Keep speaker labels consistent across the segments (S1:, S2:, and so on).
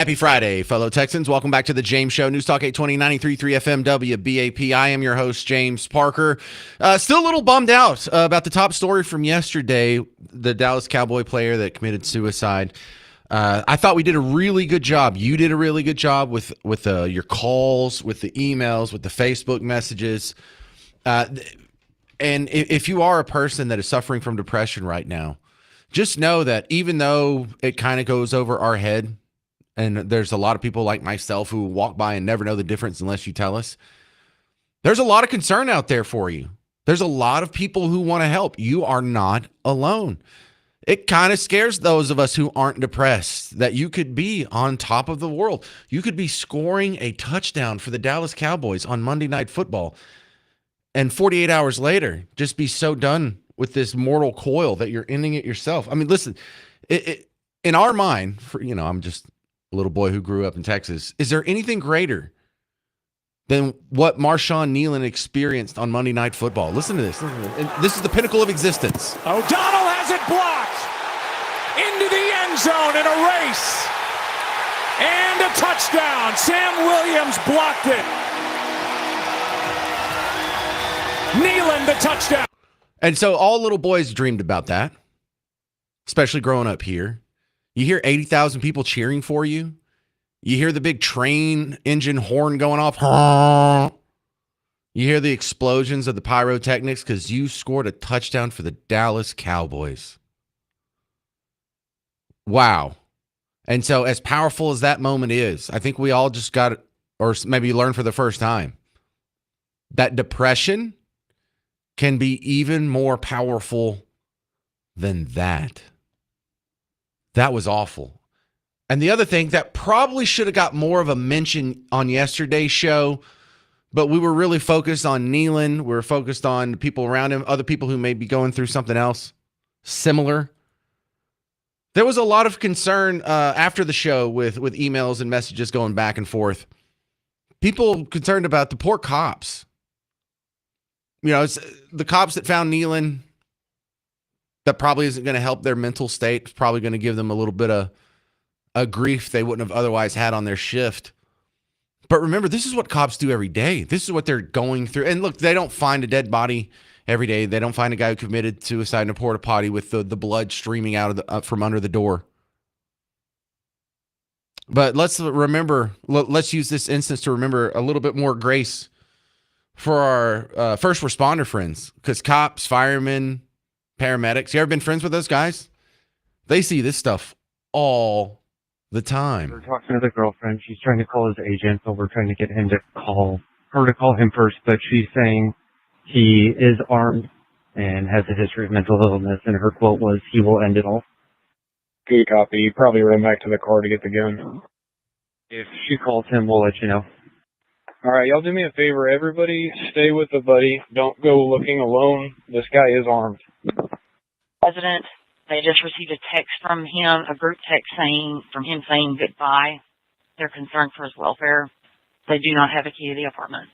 S1: Happy Friday, fellow Texans. Welcome back to the James Show. News Talk 820 93.3 FM WBAP. I am your host, James Parker. Still a little bummed out about the top story from yesterday, the Dallas Cowboy player that committed suicide. I thought we did a really good job. You did a really good job with your calls, with the emails, with the Facebook messages. And if you are a person that is suffering from depression right now, just know that even though it kind of goes over our head, and there's a lot of people like myself who walk by and never know the difference unless you tell us, there's a lot of concern out there for you. There's a lot of people who want to help. You are not alone. It kind of scares those of us who aren't depressed that you could be on top of the world. You could be scoring a touchdown for the Dallas Cowboys on Monday Night Football, and 48 hours later, just be so done with this mortal coil that you're ending it yourself. I mean, listen, in our mind, I'm just a little boy who grew up in Texas. Is there anything greater than what Marshawn Nealon experienced on Monday Night Football? Listen to this. This is the pinnacle of existence.
S2: O'Donnell has it blocked into the end zone in a race. And a touchdown. Sam Williams blocked it. Nealon, the touchdown.
S1: And so all little boys dreamed about that, especially growing up here. You hear 80,000 people cheering for you. You hear the big train engine horn going off. You hear the explosions of the pyrotechnics because you scored a touchdown for the Dallas Cowboys. Wow. And so as powerful as that moment is, I think we all just got it, or maybe learned for the first time, that depression can be even more powerful than that. That was awful. And the other thing that probably should have got more of a mention on yesterday's show, but we were really focused on Nealon. We were focused on the people around him, other people who may be going through something else similar. There was a lot of concern after the show with emails and messages going back and forth. People concerned about the poor cops. You know, it's the cops that found Nealon. That probably isn't going to help their mental state. It's probably going to give them a little bit of a grief they wouldn't have otherwise had on their shift. But remember, this is what cops do every day. This is what they're going through. And look, they don't find a dead body every day. They don't find a guy who committed suicide in a porta potty with the blood streaming out of from under the door. But let's remember, let's use this instance to remember a little bit more grace for our first responder friends, because cops, firemen, paramedics, you ever been friends with those guys? They see this stuff all the time.
S3: We're talking to the girlfriend. She's trying to call his agent, but we're trying to get him to call him first. But she's saying he is armed and has a history of mental illness, and her quote was, "He will end it all."
S4: Good copy. You probably run back to the car to get the gun.
S3: If she calls him, we'll let you know.
S4: All right, y'all do me a favor. Everybody stay with the buddy. Don't go looking alone. This guy is armed.
S5: President, they just received a text from him, a group text from him saying goodbye. They're concerned for his welfare. They do not have a key to the apartment.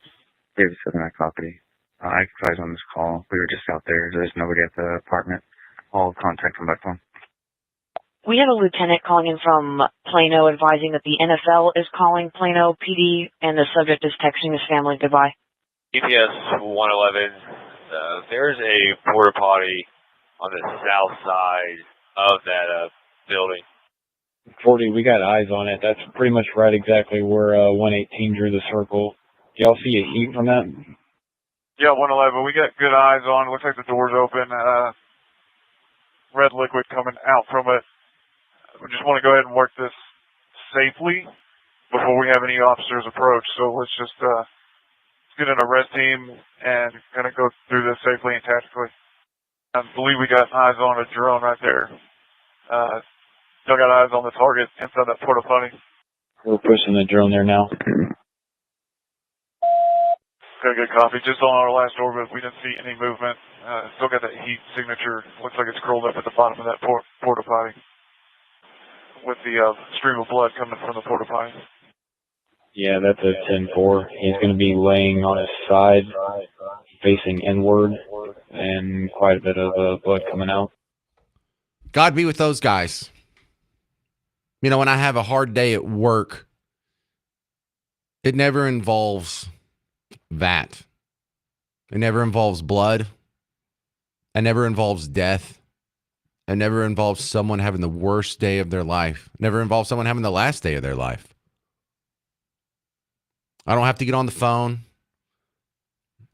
S6: David said my copy. I advised on this call. We were just out there. There's nobody at the apartment. All contact from my phone.
S5: We have a lieutenant calling in from Plano advising that the NFL is calling Plano PD and the subject is texting his family goodbye.
S7: GPS 111, there's a porta potty on the south side of that building.
S4: 40, we got eyes on it. That's pretty much right exactly where 118 drew the circle. Y'all see a heat from that?
S8: Yeah, 111. We got good eyes on. Looks like the door's open. Red liquid coming out from it. We just want to go ahead and work this safely before we have any officers approach. So let's just get in a red team and kind of go through this safely and tactically. I believe we got eyes on a drone right there. Still got eyes on the target inside that porta potty.
S4: We're pushing the drone there now.
S8: Got a good copy. Just on our last orbit, we didn't see any movement. Still got that heat signature. Looks like it's curled up at the bottom of that porta potty, with the stream of blood coming from the porta potty.
S4: Yeah, that's a 10-4. He's going to be laying on his side, facing inward, and quite a bit of blood coming out.
S1: God be with those guys. You know, when I have a hard day at work, it never involves that. It never involves blood. It never involves death. It never involves someone having the worst day of their life. It never involves someone having the last day of their life. I don't have to get on the phone.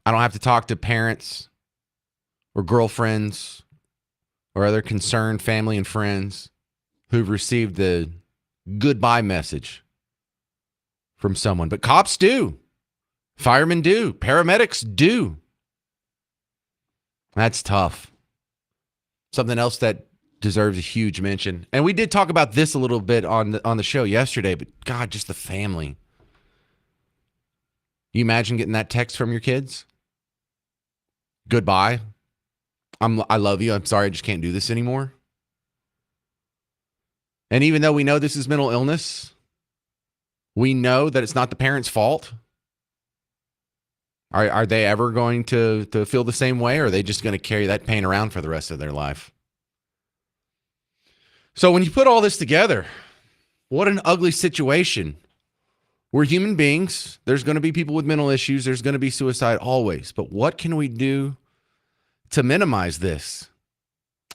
S1: I don't have to talk to parents or girlfriends or other concerned family and friends who've received the goodbye message from someone. But cops do. Firemen do. Paramedics do. That's tough. Something else that deserves a huge mention. And we did talk about this a little bit on the show yesterday, but God, just the family. You imagine getting that text from your kids? Goodbye. I love you. I'm sorry, I just can't do this anymore. And even though we know this is mental illness, we know that it's not the parent's fault. Are they ever going to feel the same way, or are they just going to carry that pain around for the rest of their life? So when you put all this together, what an ugly situation. We're human beings. There's going to be people with mental issues. There's going to be suicide always. But what can we do to minimize this?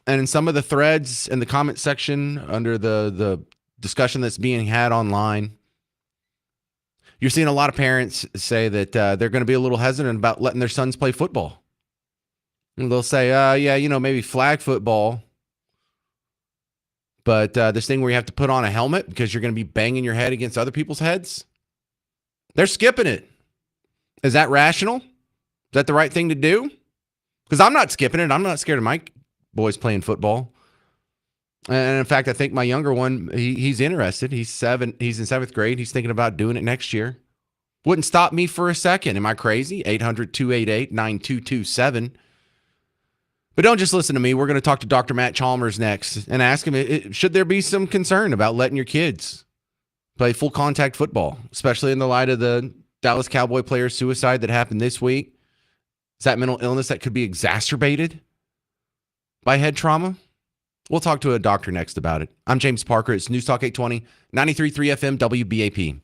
S1: And in some of the threads in the comment section under the discussion that's being had online, you're seeing a lot of parents say that they're going to be a little hesitant about letting their sons play football. And they'll say, yeah, maybe flag football. But this thing where you have to put on a helmet because you're going to be banging your head against other people's heads, they're skipping it. Is that rational? Is that the right thing to do? Because I'm not skipping it. I'm not scared of my boys playing football. And in fact, I think my younger one, he's interested. He's 7. He's in 7th grade. He's thinking about doing it next year. Wouldn't stop me for a second. Am I crazy? 800-288-9227. But don't just listen to me. We're going to talk to Dr. Matt Chalmers next and ask him, should there be some concern about letting your kids play full contact football, especially in the light of the Dallas Cowboy player suicide that happened this week? Is that mental illness that could be exacerbated by head trauma? We'll talk to a doctor next about it. I'm James Parker. It's News Talk 820, 93.3 FM, WBAP.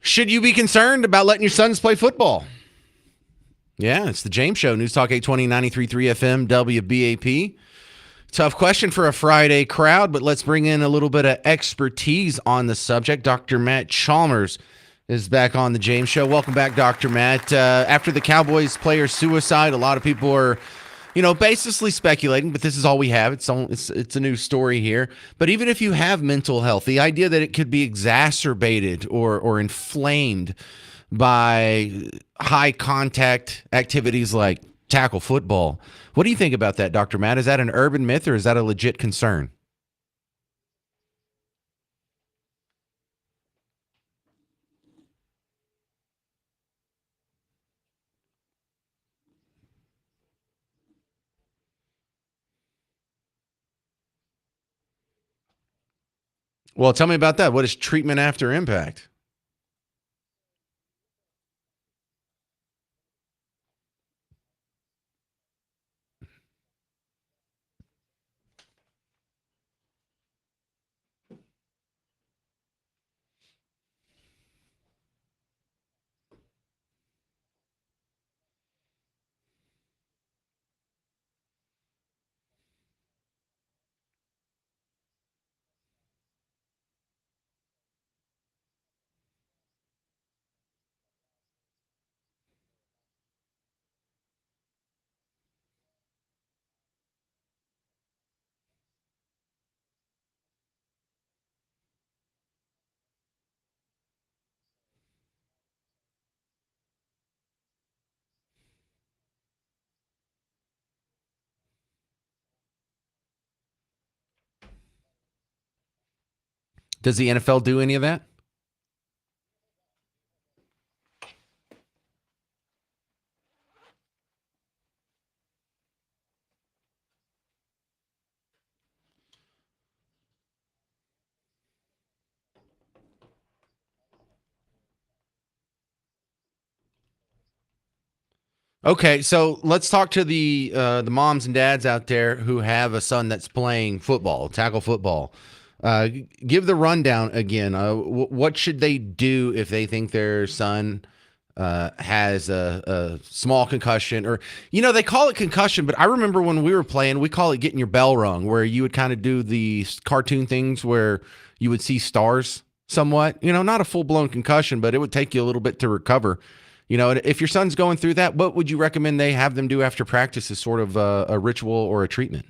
S1: Should you be concerned about letting your sons play football? Yeah, it's the James Show. News Talk 820 93.3 FM WBAP. Tough question for a Friday crowd, but let's bring in a little bit of expertise on the subject. Dr. Matt Chalmers is back on the James Show. Welcome back, Dr. Matt. After the Cowboys player suicide, a lot of people are, basically speculating, but this is all we have. It's a new story here. But even if you have mental health, the idea that it could be exacerbated or inflamed by high contact activities like tackle football. What do you think about that, Dr. Matt? Is that an urban myth or is that a legit concern? Well, tell me about that. What is treatment after impact? Does the NFL do any of that? Okay, so let's talk to the moms and dads out there who have a son that's playing football, tackle football. Give the rundown again. What should they do if they think their son has a small concussion? Or, they call it concussion, but I remember when we were playing, we call it getting your bell rung, where you would kind of do the cartoon things where you would see stars somewhat. Not a full blown concussion, but it would take you a little bit to recover. If your son's going through that, what would you recommend they have them do after practice as sort of a ritual or a treatment?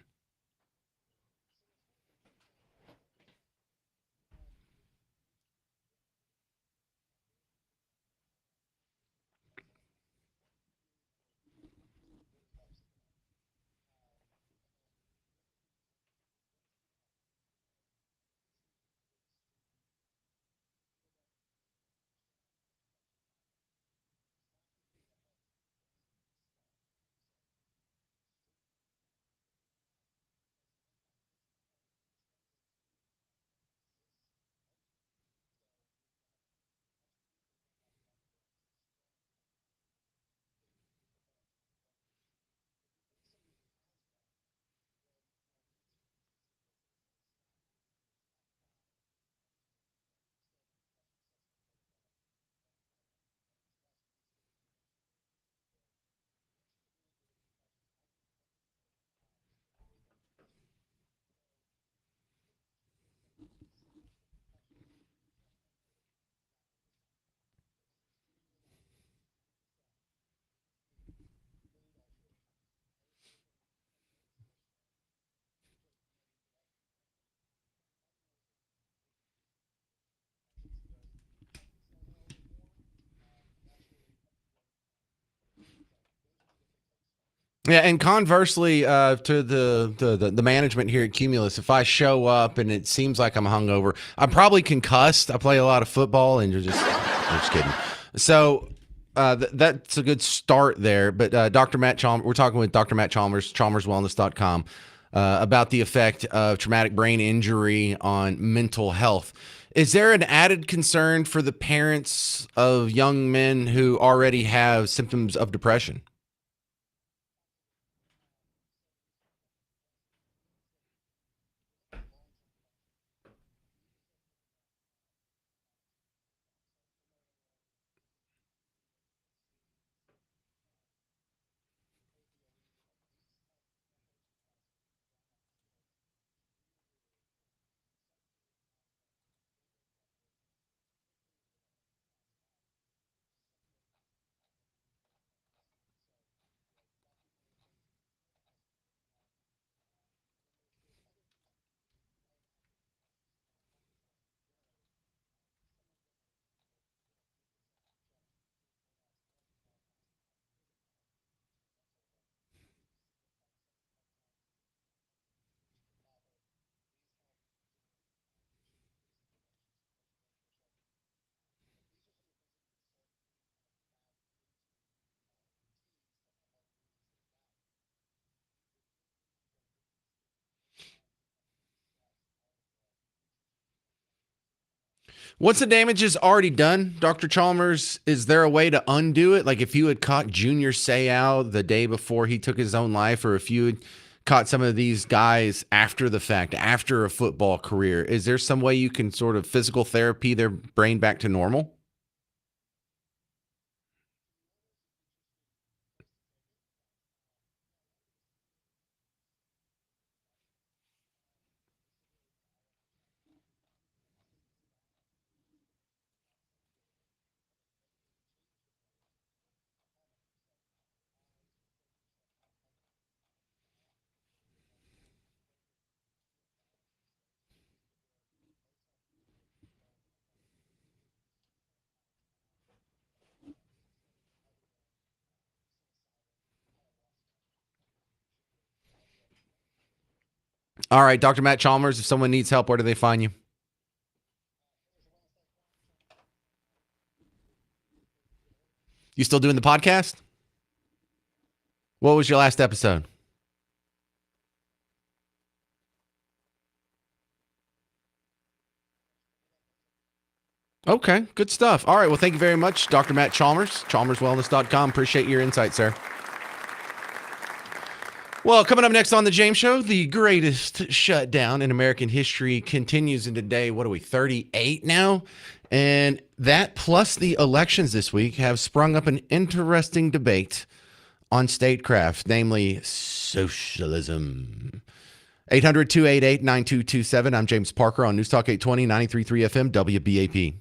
S1: Yeah, and conversely, to the management here at Cumulus, if I show up and it seems like I'm hungover, I'm probably concussed. I play a lot of football, and I'm just kidding. So that's a good start there. But Dr. Matt Chalmers, we're talking with Dr. Matt Chalmers, chalmerswellness.com, about the effect of traumatic brain injury on mental health. Is there an added concern for the parents of young men who already have symptoms of depression? Once the damage is already done, Dr. Chalmers, is there a way to undo it? Like if you had caught Junior Seau the day before he took his own life, or if you had caught some of these guys after the fact, after a football career, is there some way you can sort of physical therapy their brain back to normal? All right, Dr. Matt Chalmers, if someone needs help, where do they find you? You still doing the podcast? What was your last episode? Okay, good stuff. All right, well, thank you very much, Dr. Matt Chalmers, chalmerswellness.com. Appreciate your insight, sir. Well, coming up next on the James Show, the greatest shutdown in American history continues in today. What are we, 38 now? And that plus the elections this week have sprung up an interesting debate on statecraft, namely socialism. 800-288-9227. I'm James Parker on News Talk 820, 93.3 FM, WBAP.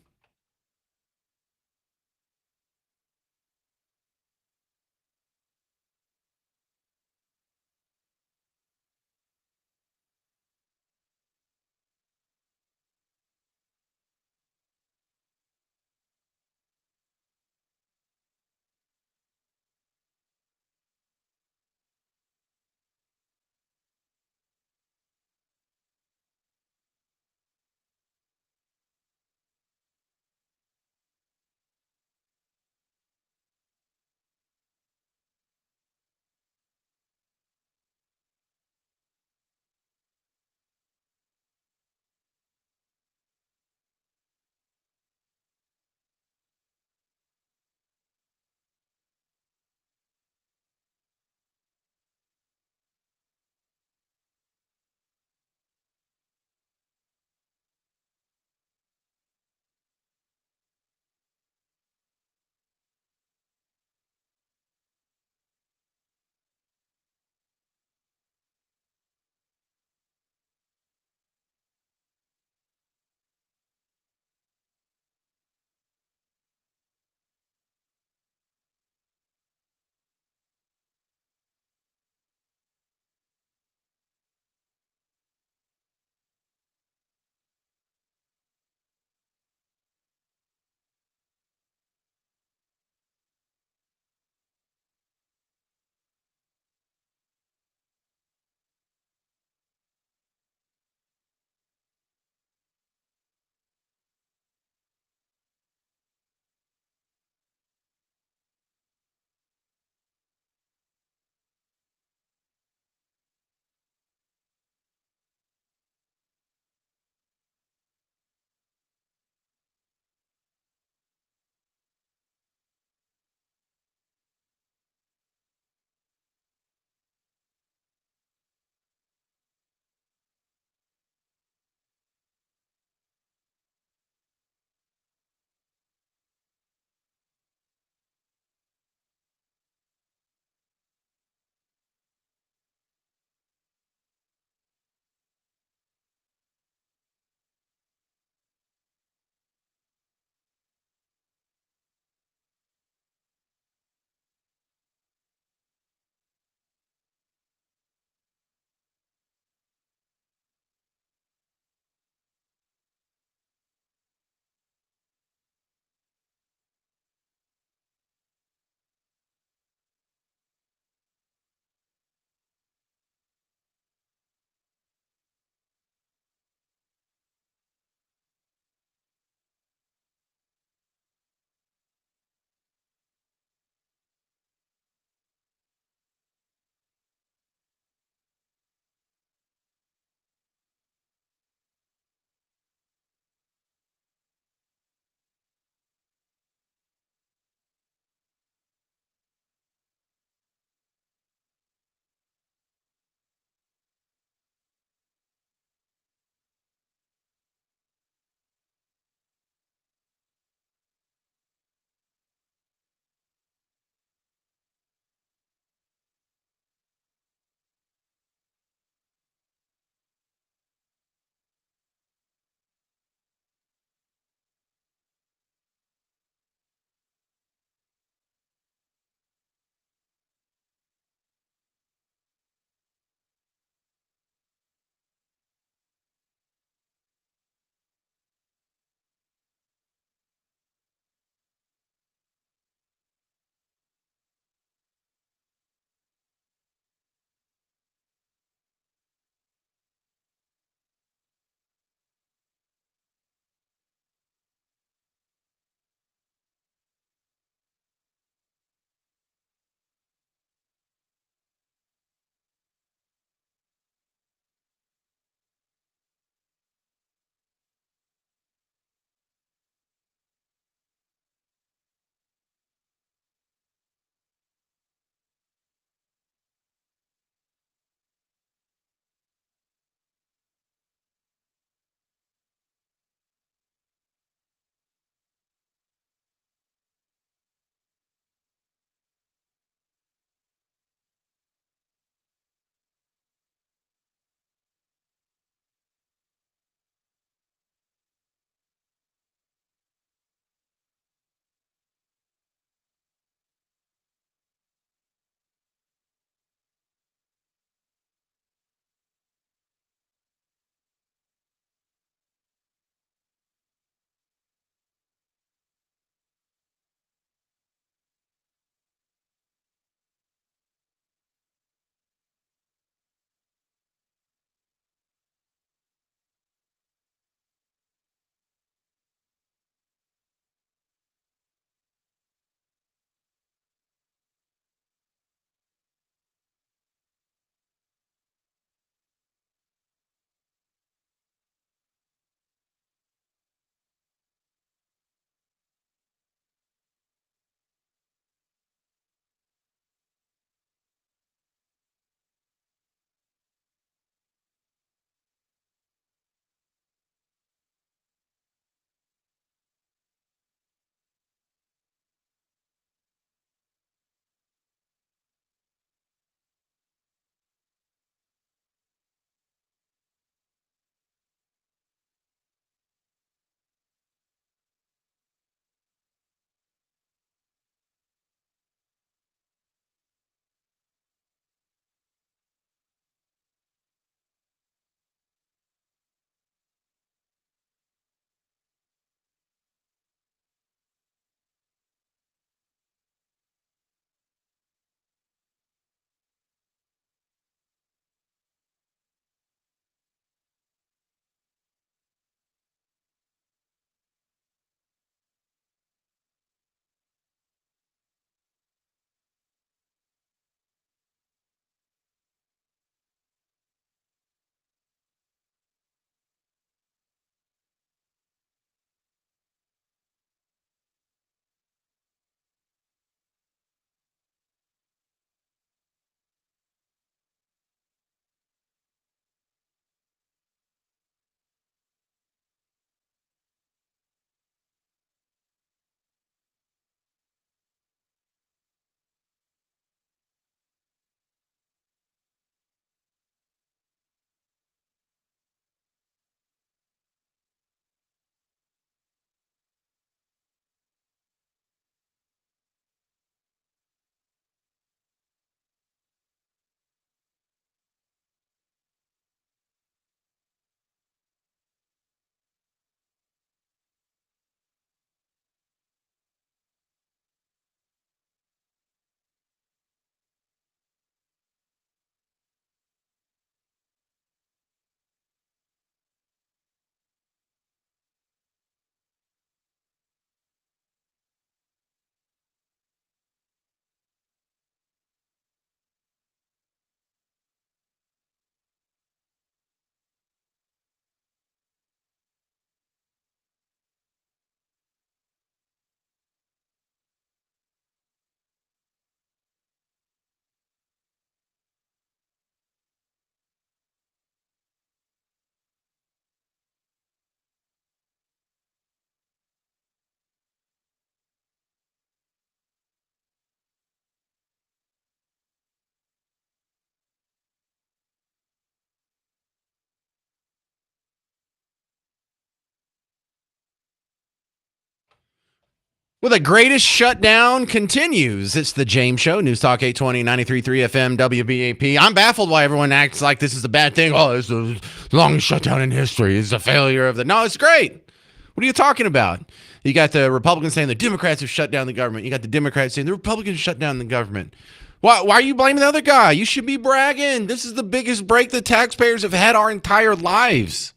S1: Well, the greatest shutdown continues. It's the James Show, News Talk 820, 93.3 FM, WBAP. I'm baffled why everyone acts like this is a bad thing. Oh, it's the longest shutdown in history. It's a failure of the... No, it's great. What are you talking about? You got the Republicans saying the Democrats have shut down the government. You got the Democrats saying the Republicans shut down the government. Why are you blaming the other guy? You should be bragging. This is the biggest break the taxpayers have had our entire lives.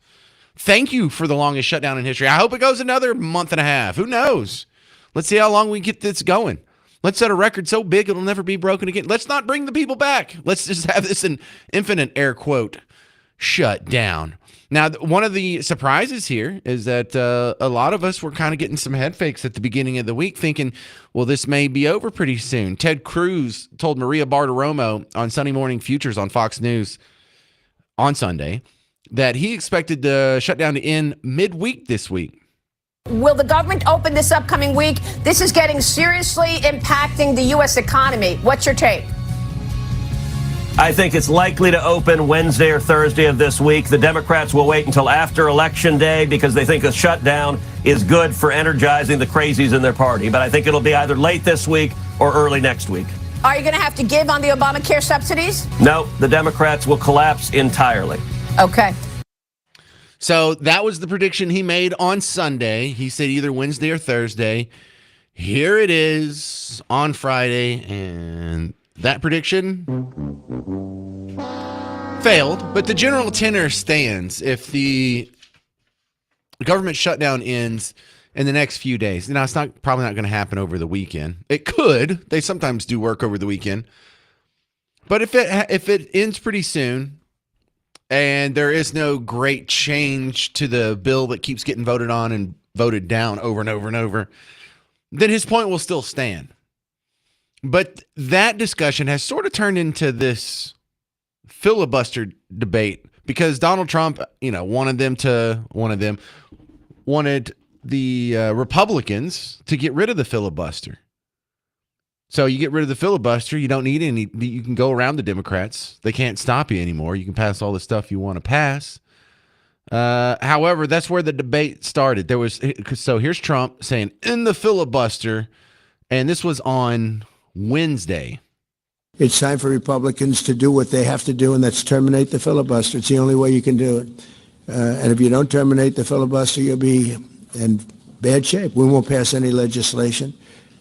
S1: Thank you for the longest shutdown in history. I hope it goes another month and a half. Who knows? Let's see how long we get this going. Let's set a record so big it'll never be broken again. Let's not bring the people back. Let's just have this an infinite air quote shut down. Now, one of the surprises here is that a lot of us were kind of getting some head fakes at the beginning of the week thinking, well, this may be over pretty soon. Ted Cruz told Maria Bartiromo on Sunday Morning Futures on Fox News on Sunday that he expected the shutdown to end midweek this week.
S9: Will the government open this upcoming week? This is getting seriously impacting the U.S. economy. What's your take?
S10: I think it's likely to open Wednesday or Thursday of this week. The Democrats will wait until after Election Day because they think a shutdown is good for energizing the crazies in their party. But I think it'll be either late this week or early next week.
S9: Are you going to have to give on the Obamacare subsidies?
S10: No, the Democrats will collapse entirely.
S9: Okay.
S1: So that was the prediction he made on Sunday. He said either Wednesday or Thursday. Here it is on Friday, and that prediction failed, but the general tenor stands. If the government shutdown ends in the next few days, now it's probably not going to happen over the weekend. It could. They sometimes do work over the weekend. But if it ends pretty soon, and there is no great change to the bill that keeps getting voted on and voted down over and over and over, then his point will still stand. But that discussion has sort of turned into this filibuster debate because Donald Trump, wanted the Republicans to get rid of the filibuster. So you get rid of the filibuster, you don't need any, you can go around the Democrats. They can't stop you anymore. You can pass all the stuff you want to pass. However, that's where the debate started. So here's Trump saying in the filibuster, and this was on Wednesday.
S11: It's time for Republicans to do what they have to do, and that's terminate the filibuster. It's the only way you can do it. And if you don't terminate the filibuster, you'll be in bad shape. We won't pass any legislation.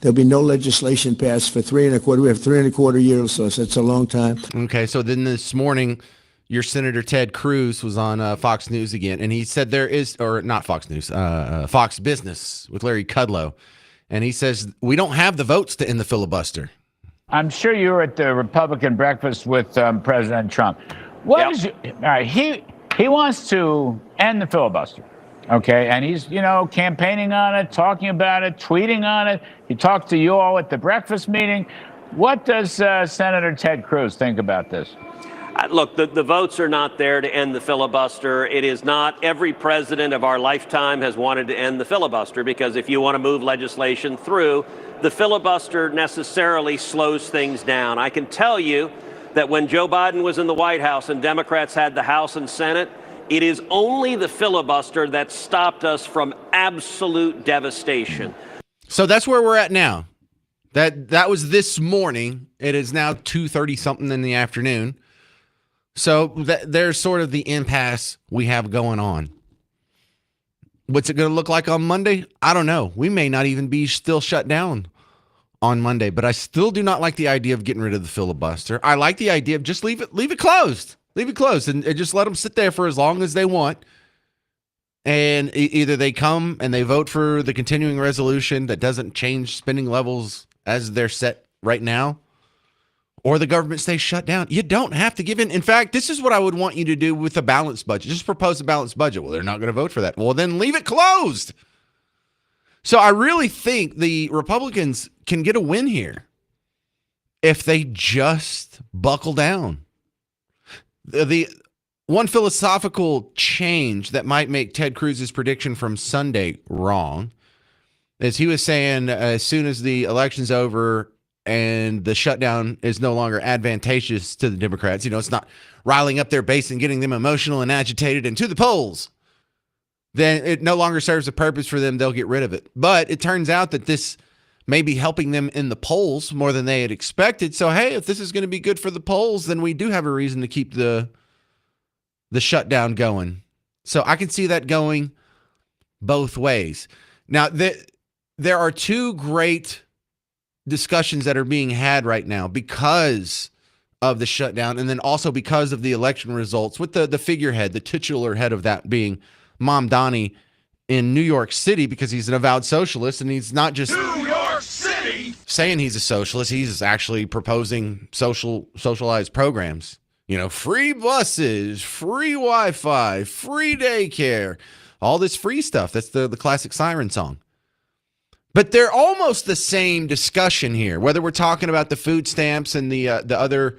S11: There'll be no legislation passed for 3.25. We have 3.25 years, so it's a long time.
S1: Okay, so then this morning, your Senator Ted Cruz was on Fox News again, and he said there is, or not Fox News, Fox Business with Larry Kudlow, and he says we don't have the votes to end the filibuster.
S12: I'm sure you were at the Republican breakfast with President Trump. All right, he wants to end the filibuster. Okay, and he's, campaigning on it, talking about it, tweeting on it. He talked to you all at the breakfast meeting. What does Senator Ted Cruz think about this?
S10: Look, the votes are not there to end the filibuster. It is not every president of our lifetime has wanted to end the filibuster because if you want to move legislation through, the filibuster necessarily slows things down. I can tell you that when Joe Biden was in the White House and Democrats had the House and Senate, it is only the filibuster that stopped us from absolute devastation.
S1: So that's where we're at now. That was this morning. It is now 2:30 something in the afternoon. So there's sort of the impasse we have going on. What's it going to look like on Monday? I don't know. We may not even be still shut down on Monday, but I still do not like the idea of getting rid of the filibuster. I like the idea of just leave it closed. Leave it closed and just let them sit there for as long as they want. And either they come and they vote for the continuing resolution that doesn't change spending levels as they're set right now, or the government stays shut down. You don't have to give in. In fact, this is what I would want you to do with a balanced budget. Just propose a balanced budget. Well, they're not going to vote for that. Well, then leave it closed. So I really think the Republicans can get a win here if they just buckle down. The one philosophical change that might make Ted Cruz's prediction from Sunday wrong is he was saying as soon as the election's over and the shutdown is no longer advantageous to the Democrats, it's not riling up their base and getting them emotional and agitated and to the polls, then it no longer serves a purpose for them. They'll get rid of it. But it turns out that this maybe helping them in the polls more than they had expected. So, hey, if this is going to be good for the polls, then we do have a reason to keep the shutdown going. So I can see that going both ways. Now, there are two great discussions that are being had right now because of the shutdown, and then also because of the election results, with the figurehead, the titular head of that being Mamdani in New York City, because he's an avowed socialist, and he's not just New York City saying he's a socialist. He's actually proposing socialized programs. You know, free buses, free Wi-Fi, free daycare, all this free stuff. That's the classic siren song. But they're almost the same discussion here, whether we're talking about the food stamps and the other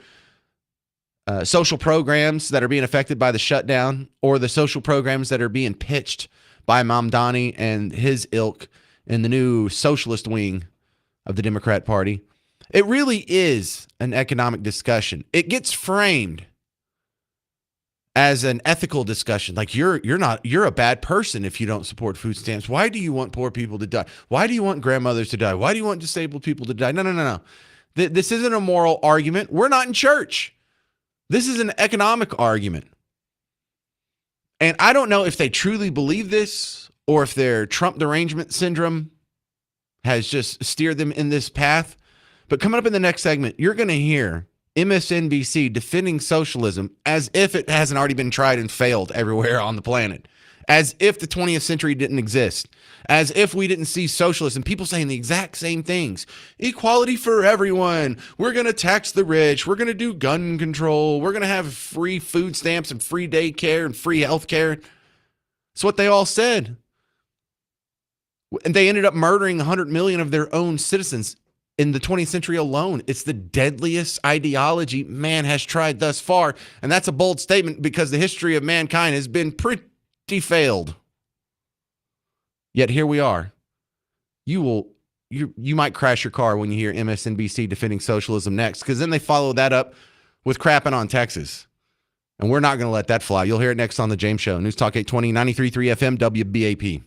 S1: social programs that are being affected by the shutdown, or the social programs that are being pitched by Mamdani and his ilk in the new socialist wing of the Democrat Party. It really is an economic discussion. It gets framed as an ethical discussion. Like you're a bad person if you don't support food stamps. Why do you want poor people to die? Why do you want grandmothers to die? Why do you want disabled people to die? No. This isn't a moral argument. We're not in church. This is an economic argument. And I don't know if they truly believe this, or if their Trump derangement syndrome has just steered them in this path. But coming up in the next segment, you're going to hear MSNBC defending socialism as if it hasn't already been tried and failed everywhere on the planet, as if the 20th century didn't exist, as if we didn't see socialism. People saying the exact same things. Equality for everyone. We're going to tax the rich. We're going to do gun control. We're going to have free food stamps and free daycare and free health care. That's what they all said. And they ended up murdering 100 million of their own citizens in the 20th century alone. It's the deadliest ideology man has tried thus far. And that's a bold statement, because the history of mankind has been pretty failed. Yet here we are. You might crash your car when you hear MSNBC defending socialism next, because then they follow that up with crapping on Texas. And we're not going to let that fly. You'll hear it next on The James Show. News Talk 820, 93.3 FM, WBAP.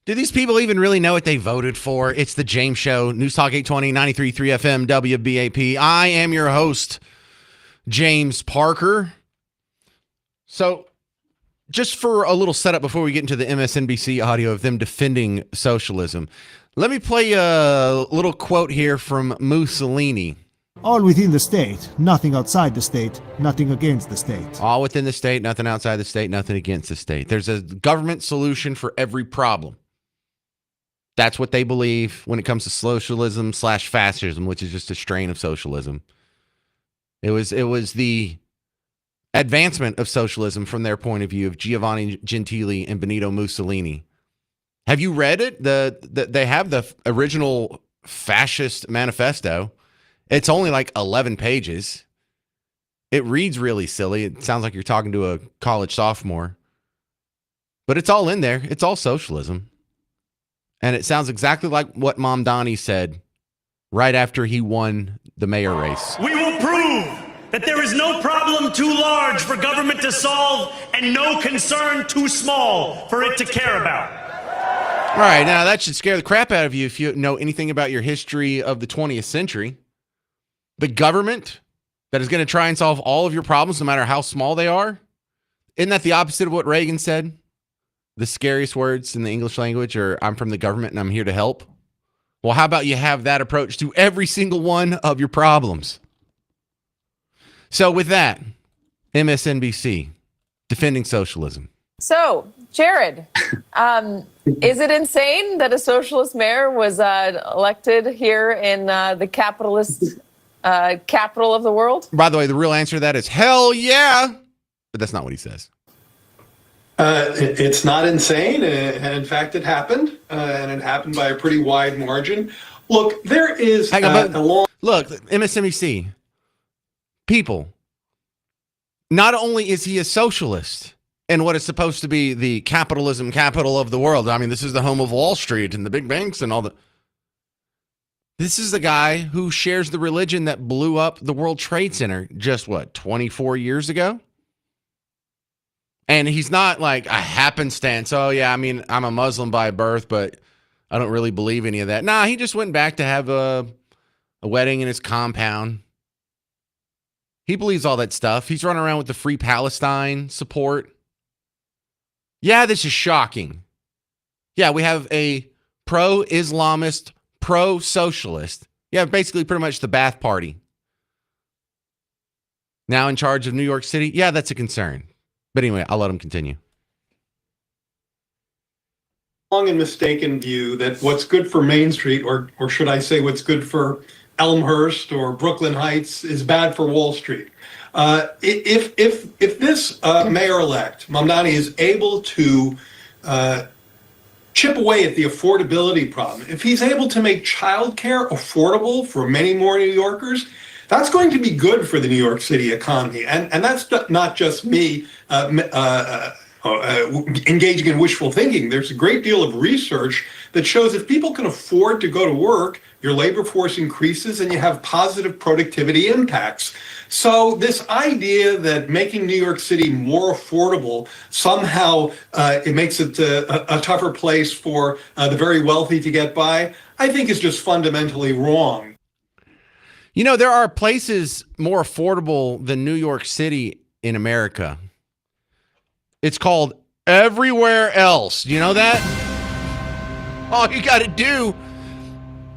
S1: Do these people even really know what they voted for? It's the James Show, News Talk 820, 93.3 FM, WBAP. I am your host, James Parker. So, just for a little setup before we get into the MSNBC audio of them defending socialism, let me play a little quote here from Mussolini.
S13: All within the state, nothing outside the state, nothing against the state.
S1: All within the state, nothing outside the state, nothing against the state. There's a government solution for every problem. That's what they believe when it comes to socialism / fascism, which is just a strain of socialism. It was the advancement of socialism from their point of view of Giovanni Gentili and Benito Mussolini. Have you read it? They have the original fascist manifesto. It's only like 11 pages. It reads really silly. It sounds like you're talking to a college sophomore. But it's all in there. It's all socialism. And it sounds exactly like what Mamdani said right after he won the mayor race.
S14: We will prove that there is no problem too large for government to solve and no concern too small for it to care about.
S1: All right, now that should scare the crap out of you if you know anything about your history of the 20th century. The government that is going to try and solve all of your problems, no matter how small they are. Isn't that the opposite of what Reagan said? The scariest words in the English language are, I'm from the government and I'm here to help. Well, how about you have that approach to every single one of your problems? So with that, MSNBC, defending socialism.
S15: So, Jared, is it insane that a socialist mayor was elected here in the capitalist capital of the world?
S1: By the way, the real answer to that is hell yeah. But that's not what he says.
S16: It's not insane, and in fact, it happened, and it happened by a pretty wide margin. Look, there is
S1: Look, MSNBC, people, not only is he a socialist in what is supposed to be the capitalism capital of the world. I mean, this is the home of Wall Street and the big banks and all the... This is the guy who shares the religion that blew up the World Trade Center just, 24 years ago? And he's not like a happenstance. Oh, yeah, I mean, I'm a Muslim by birth, but I don't really believe any of that. Nah, he just went back to have a wedding in his compound. He believes all that stuff. He's running around with the Free Palestine support. Yeah, this is shocking. Yeah, we have a pro-Islamist, pro-socialist. Yeah, basically pretty much the Ba'ath Party. Now in charge of New York City. Yeah, that's a concern. But anyway, I'll let him continue.
S16: Long and mistaken view that what's good for Main Street, or should I say what's good for Elmhurst or Brooklyn Heights, is bad for Wall Street. If this mayor-elect, Mamdani, is able to chip away at the affordability problem, if he's able to make childcare affordable for many more New Yorkers, that's going to be good for the New York City economy. And that's not just me engaging in wishful thinking. There's a great deal of research that shows if people can afford to go to work, your labor force increases and you have positive productivity impacts. So this idea that making New York City more affordable, somehow it makes it a tougher place for the very wealthy to get by, I think is just fundamentally wrong.
S1: You know, there are places more affordable than New York City in America. It's called everywhere else. You know that? All you got to do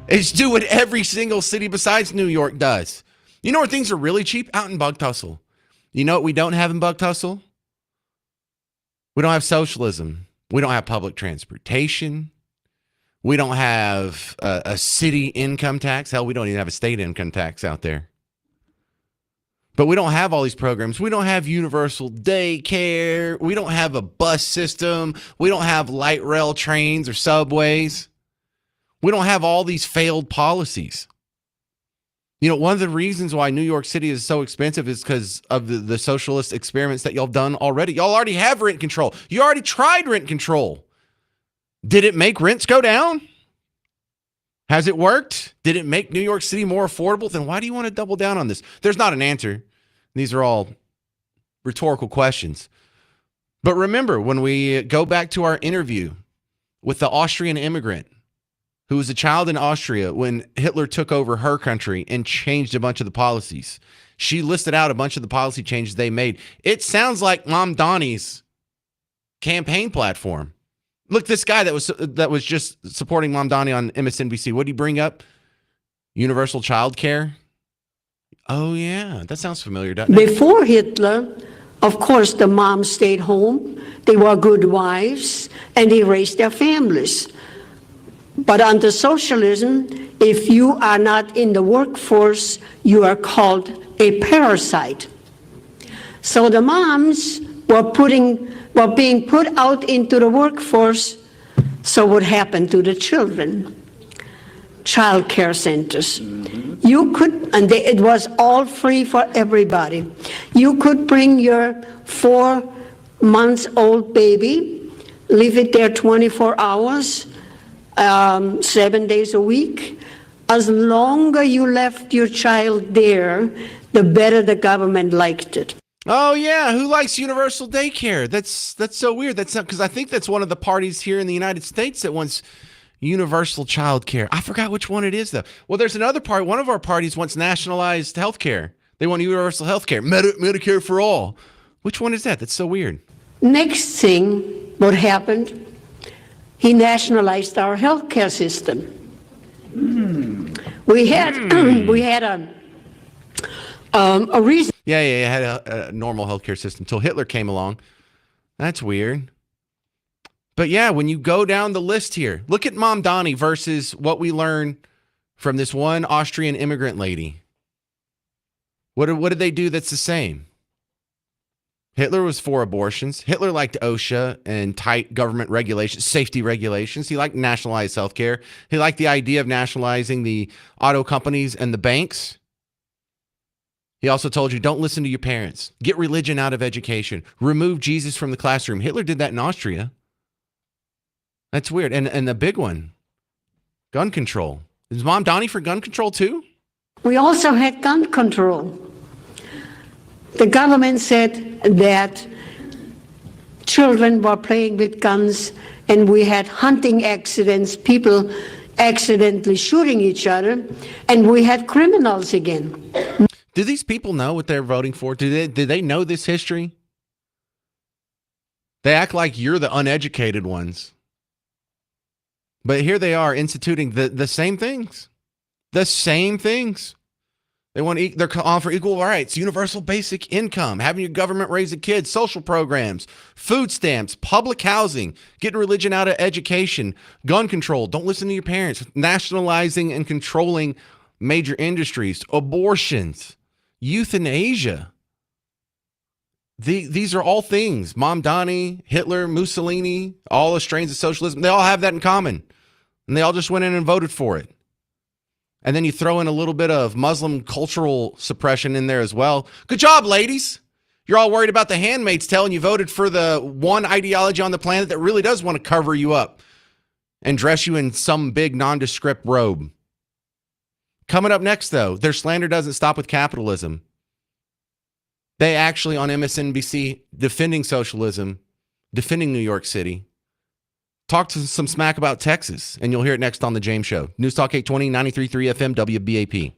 S1: is do what every single city besides New York does. You know where things are really cheap? Out in Bugtussle. You know what we don't have in Bugtussle? We don't have socialism. We don't have public transportation. We don't have a city income tax. Hell, we don't even have a state income tax out there. But we don't have all these programs. We don't have universal daycare. We don't have a bus system. We don't have light rail trains or subways. We don't have all these failed policies. You know, one of the reasons why New York City is so expensive is because of the socialist experiments that y'all done already. Y'all already have rent control. You already tried rent control. Did it make rents go down? Has it worked? Did it make New York City more affordable? Then why do you want to double down on this? There's not an answer. These are all rhetorical questions. But remember, when we go back to our interview with the Austrian immigrant who was a child in Austria when Hitler took over her country and changed a bunch of the policies. She listed out a bunch of the policy changes they made. It sounds like Mom Donnie's campaign platform. Look, this guy that was just supporting Mom Donnie on MSNBC. What did he bring up? Universal child care. Oh, yeah. That sounds familiar, doesn't it?
S17: Before Hitler, of course, the moms stayed home. They were good wives, and they raised their families. But under socialism, if you are not in the workforce, you are called a parasite. So the moms were being put out into the workforce. So what happened to the children? Child care centers. You could, and it was all free for everybody. You could bring your 4-month-old baby, leave it there 24 hours, 7 days a week. As longer you left your child there, the better the government liked it.
S1: Oh yeah, who likes universal daycare? That's so weird. That's not because I think that's one of the parties here in the United States that wants universal child care. I forgot which one it is though. Well, there's another part. One of our parties wants nationalized health care. They want universal health care, Medicare for all. Which one is that? That's so weird.
S17: Next thing, what happened? He nationalized our healthcare system. We had a reason.
S1: Yeah, it had a normal healthcare system until Hitler came along. That's weird. But yeah, when you go down the list here, look at Mom Donnie versus what we learn from this one Austrian immigrant lady. What did they do that's the same? Hitler was for abortions. Hitler liked OSHA and tight government regulations, safety regulations. He liked nationalized healthcare. He liked the idea of nationalizing the auto companies and the banks. He also told you, don't listen to your parents. Get religion out of education. Remove Jesus from the classroom. Hitler did that in Austria. That's weird. And the big one, gun control. Is Mom Donnie for gun control too?
S17: We also had gun control. The government said that children were playing with guns and we had hunting accidents, people accidentally shooting each other, and we had criminals again.
S1: Do these people know what they're voting for? Do they know this history? They act like you're the uneducated ones. But here they are instituting the same things. The same things. They're calling for equal rights, universal basic income, having your government raise the kids, social programs, food stamps, public housing, getting religion out of education, gun control, don't listen to your parents, nationalizing and controlling major industries, abortions, euthanasia. These are all things. Mom Donnie, Hitler, Mussolini, all the strains of socialism, they all have that in common. And they all just went in and voted for it. And then you throw in a little bit of Muslim cultural suppression in there as well. Good job, ladies. You're all worried about the Handmaid's Tale and you voted for the one ideology on the planet that really does want to cover you up and dress you in some big nondescript robe. Coming up next, though, their slander doesn't stop with capitalism. They actually, on MSNBC, defending socialism, defending New York City, talk to some smack about Texas, and you'll hear it next on The James Show. News Talk 820, 93.3 FM, WBAP.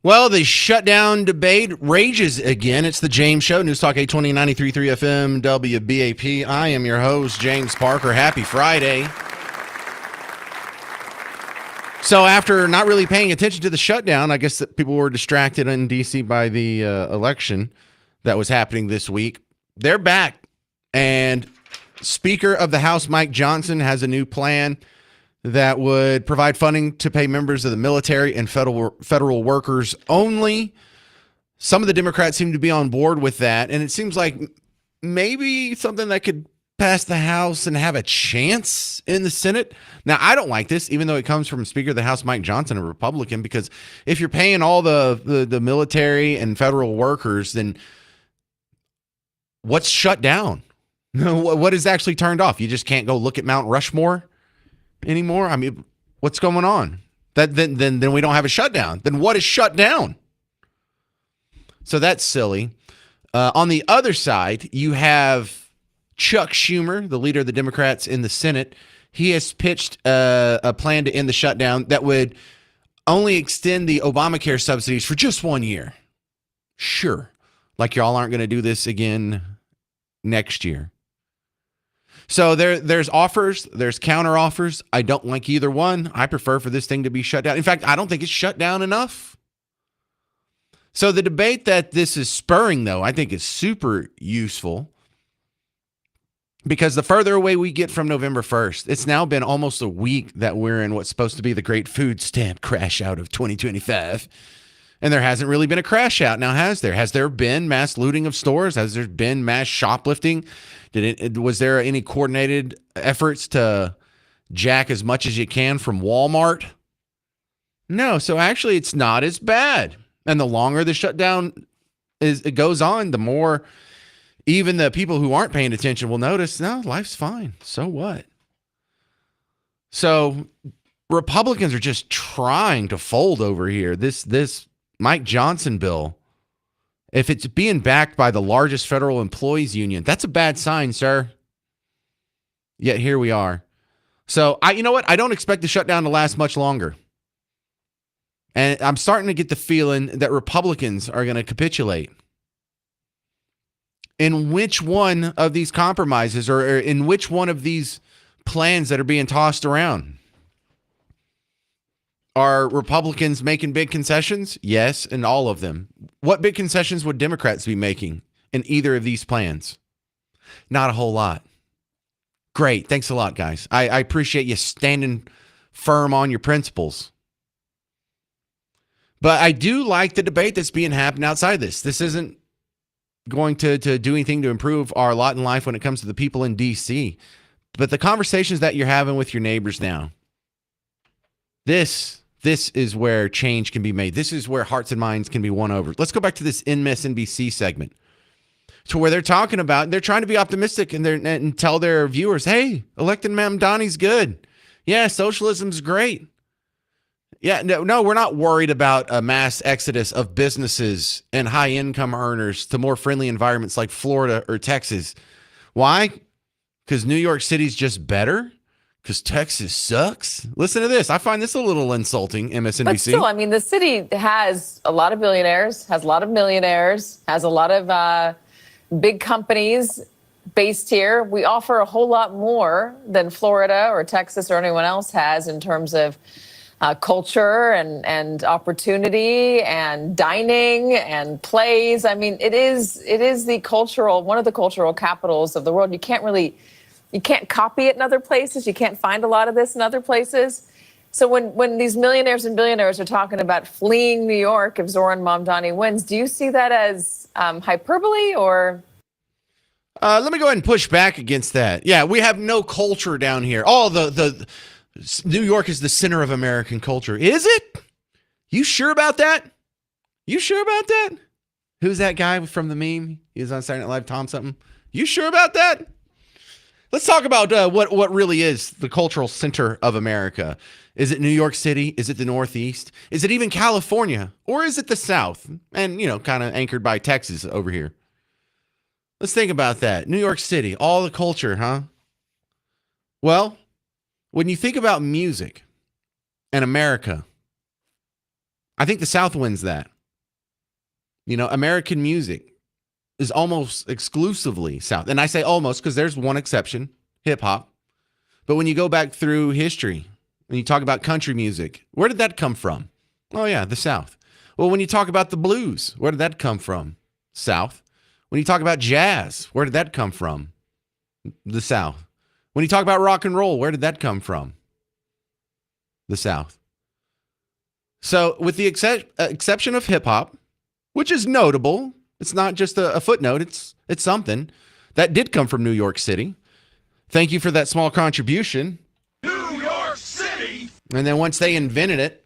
S1: Well, the shutdown debate rages again. It's the James Show, News Talk 820 93.3 FM WBAP. I am your host, James Parker. Happy Friday. So after not really paying attention to the shutdown, I guess that people were distracted in D.C. by the election that was happening this week. They're back. And Speaker of the House, Mike Johnson, has a new plan that would provide funding to pay members of the military and federal workers only. Some of the Democrats seem to be on board with that, and it seems like maybe something that could pass the House and have a chance in the Senate. Now, I don't like this, even though it comes from Speaker of the House Mike Johnson, a Republican, because if you're paying all the military and federal workers, then what's shut down? What is actually turned off? You just can't go look at Mount Rushmore anymore? I mean, what's going on? Then we don't have a shutdown. Then what is shut down? So that's silly. On the other side, you have Chuck Schumer, the leader of the Democrats in the Senate. He has pitched a plan to end the shutdown that would only extend the Obamacare subsidies for just 1 year. Sure. Like y'all aren't going to do this again next year. So there's offers, there's counter offers. I don't like either one. I prefer for this thing to be shut down. In fact, I don't think it's shut down enough. So the debate that this is spurring, though, I think is super useful, because the further away we get from November 1st, it's now been almost a week that we're in what's supposed to be the great food stamp crash out of 2025. And there hasn't really been a crash out now, has there? Has there been mass looting of stores? Has there been mass shoplifting? Was there any coordinated efforts to jack as much as you can from Walmart? No. So actually, it's not as bad. And the longer the shutdown it goes on, the more even the people who aren't paying attention will notice, no, life's fine. So what? So Republicans are just trying to fold over here. This Mike Johnson bill, if it's being backed by the largest federal employees union, that's a bad sign, sir. Yet here we are. So you know what? I don't expect the shutdown to last much longer. And I'm starting to get the feeling that Republicans are going to capitulate. In which one of these compromises or in which one of these plans that are being tossed around? Are Republicans making big concessions? Yes, in all of them. What big concessions would Democrats be making in either of these plans? Not a whole lot. Great. Thanks a lot, guys. I appreciate you standing firm on your principles. But I do like the debate that's being happening outside this. This isn't going to do anything to improve our lot in life when it comes to the people in D.C. But the conversations that you're having with your neighbors now, this is where change can be made. This is where hearts and minds can be won over. Let's go back to this MSNBC segment to where they're talking about, they're trying to be optimistic and tell their viewers, hey, electing Mamdani's good. Yeah, socialism's great. Yeah, no, we're not worried about a mass exodus of businesses and high-income earners to more friendly environments like Florida or Texas. Why? Because New York City's just better? Because Texas sucks? Listen to this. I find this a little insulting, MSNBC.
S15: But still, I mean, the city has a lot of billionaires, has a lot of millionaires, has a lot of big companies based here. We offer a whole lot more than Florida or Texas or anyone else has in terms of culture and opportunity and dining and plays. I mean, it is one of the cultural capitals of the world. You can't copy it in other places. You can't find a lot of this in other places. So when these millionaires and billionaires are talking about fleeing New York if Zoran Mamdani wins, do you see that as hyperbole or?
S1: Let me go ahead and push back against that. Yeah, we have no culture down here. Oh, the New York is the center of American culture. Is it? You sure about that? You sure about that? Who's that guy from the meme? He was on Saturday Night Live, Tom something. You sure about that? Let's talk about what really is the cultural center of America. Is it New York City? Is it the Northeast? Is it even California? Or is it the South? And, kind of anchored by Texas over here. Let's think about that. New York City, all the culture, huh? Well, when you think about music and America, I think the South wins that. American music is almost exclusively South. And I say almost because there's one exception, hip hop. But when you go back through history, when you talk about country music, where did that come from? Oh, yeah, the South. Well, when you talk about the blues, where did that come from? South. When you talk about jazz, where did that come from? The South. When you talk about rock and roll, where did that come from? The South. So with the exception of hip hop, which is notable, it's not just a footnote, it's something that did come from New York City. Thank you for that small contribution.
S2: New York City!
S1: And then once they invented it,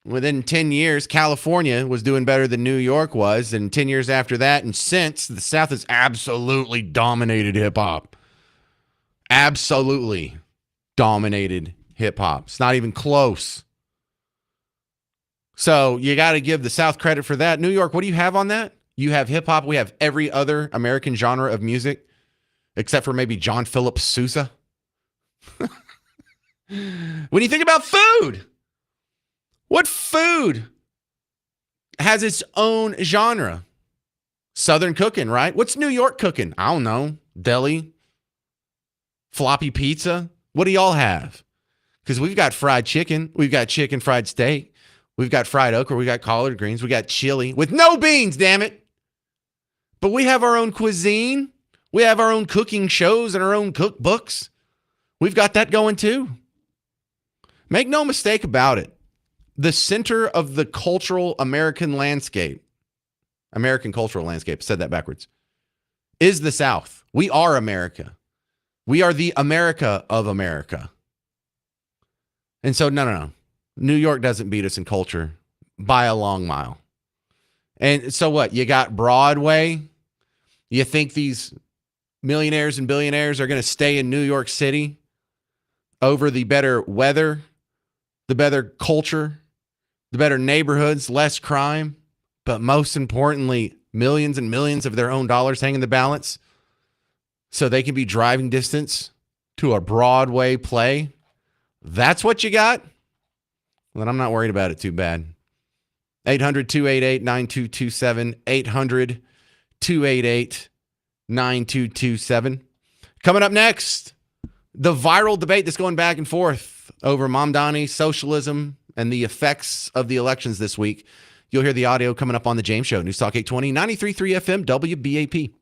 S1: within 10 years, California was doing better than New York was. And 10 years after that, and since, the South has absolutely dominated hip hop. Absolutely dominated hip hop. It's not even close. So you got to give the South credit for that. New York, what do you have on that? You have hip hop. We have every other American genre of music, except for maybe John Philip Sousa. When you think about food, what food has its own genre? Southern cooking, right? What's New York cooking? I don't know. Deli, floppy pizza. What do y'all have? Because we've got fried chicken. We've got chicken fried steak. We've got fried okra. We got collard greens. We got chili with no beans, damn it. But we have our own cuisine. We have our own cooking shows and our own cookbooks. We've got that going too. Make no mistake about it. The center of the cultural American cultural landscape, said that backwards, is the South. We are America. We are the America of America. And so, no. New York doesn't beat us in culture by a long mile. And so what? You got Broadway. You think these millionaires and billionaires are going to stay in New York City over the better weather, the better culture, the better neighborhoods, less crime, but most importantly, millions and millions of their own dollars hang in the balance so they can be driving distance to a Broadway play? That's what you got? Then I'm not worried about it too bad. 800-288-9227. 800-288-9227. Coming up next, the viral debate that's going back and forth over Mamdani, socialism, and the effects of the elections this week. You'll hear the audio coming up on The James Show. News Talk 820, 93.3 FM, WBAP.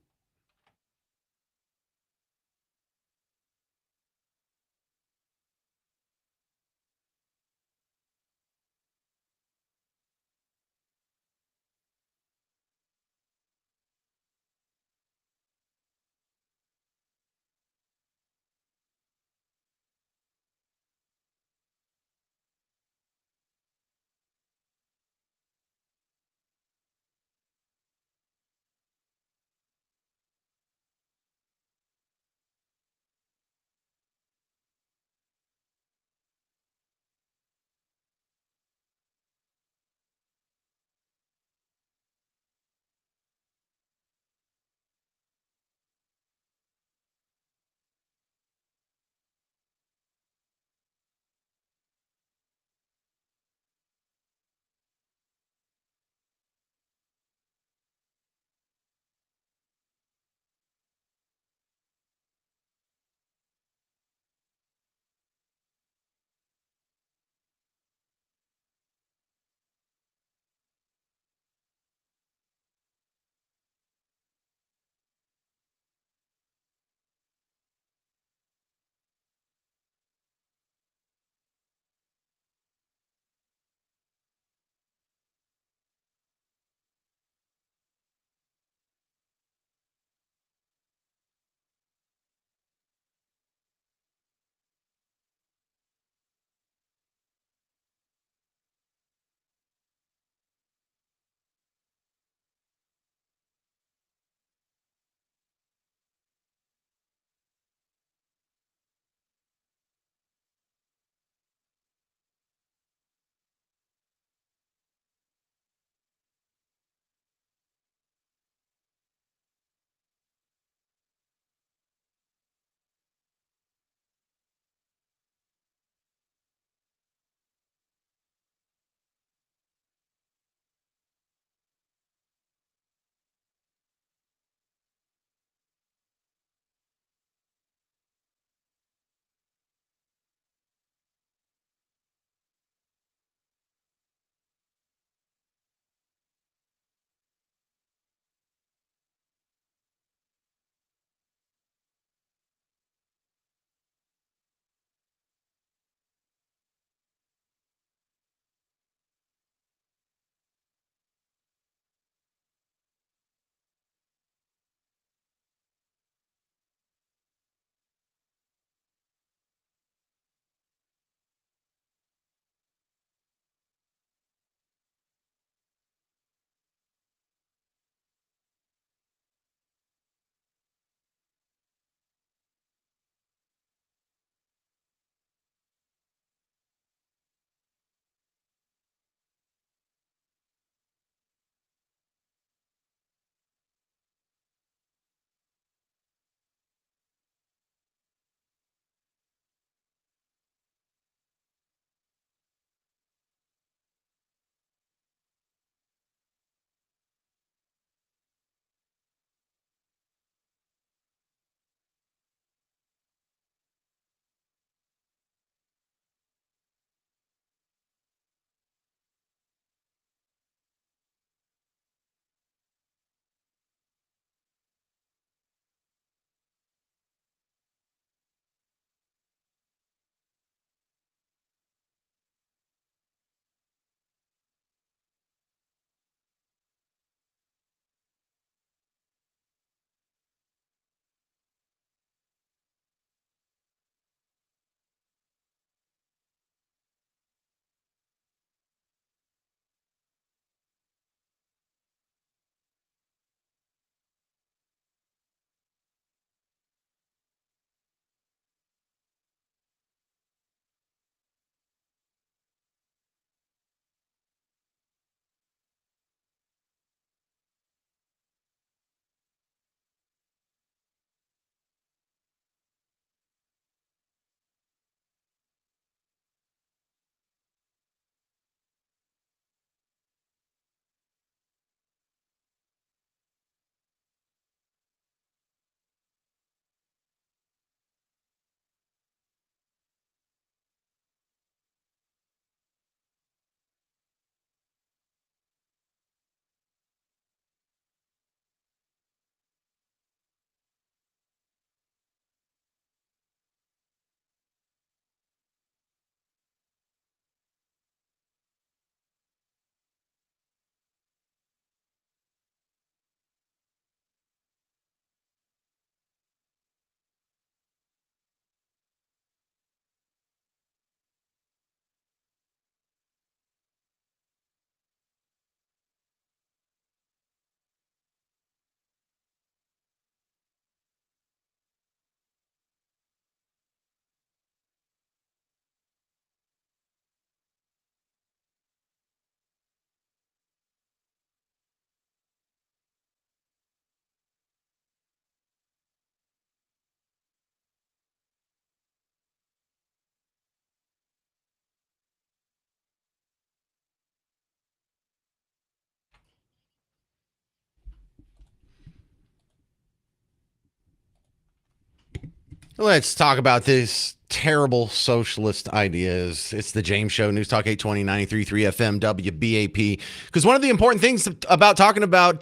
S1: Let's talk about this terrible socialist ideas. It's the James Show, News Talk 820 93.3 FM WBAP. Because one of the important things about talking about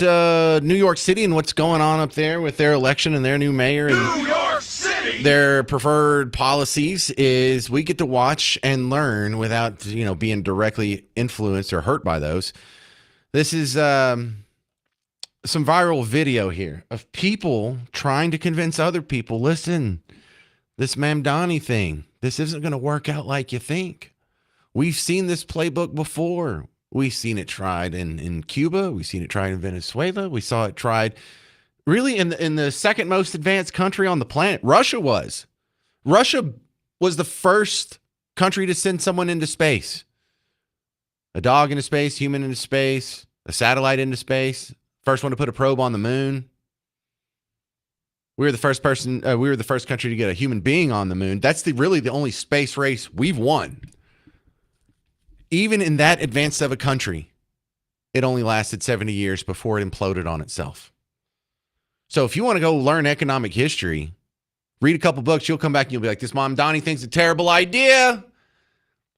S1: New York City and what's going on up there with their election and their new mayor and New York City, their preferred policies is we get to watch and learn without, being directly influenced or hurt by those. This is some viral video here of people trying to convince other people, listen, this Mamdani thing, this isn't going to work out like you think. We've seen this playbook before. We've seen it tried in Cuba. We've seen it tried in Venezuela. We saw it tried really in the second most advanced country on the planet. Russia was the first country to send someone into space. A dog into space, human into space, a satellite into space. First one to put a probe on the moon. We were the first country to get a human being on the moon. That's really the only space race we've won. Even in that advanced of a country, it only lasted 70 years before it imploded on itself. So if you want to go learn economic history, read a couple books, you'll come back and you'll be like, this Mamdani thing's a terrible idea.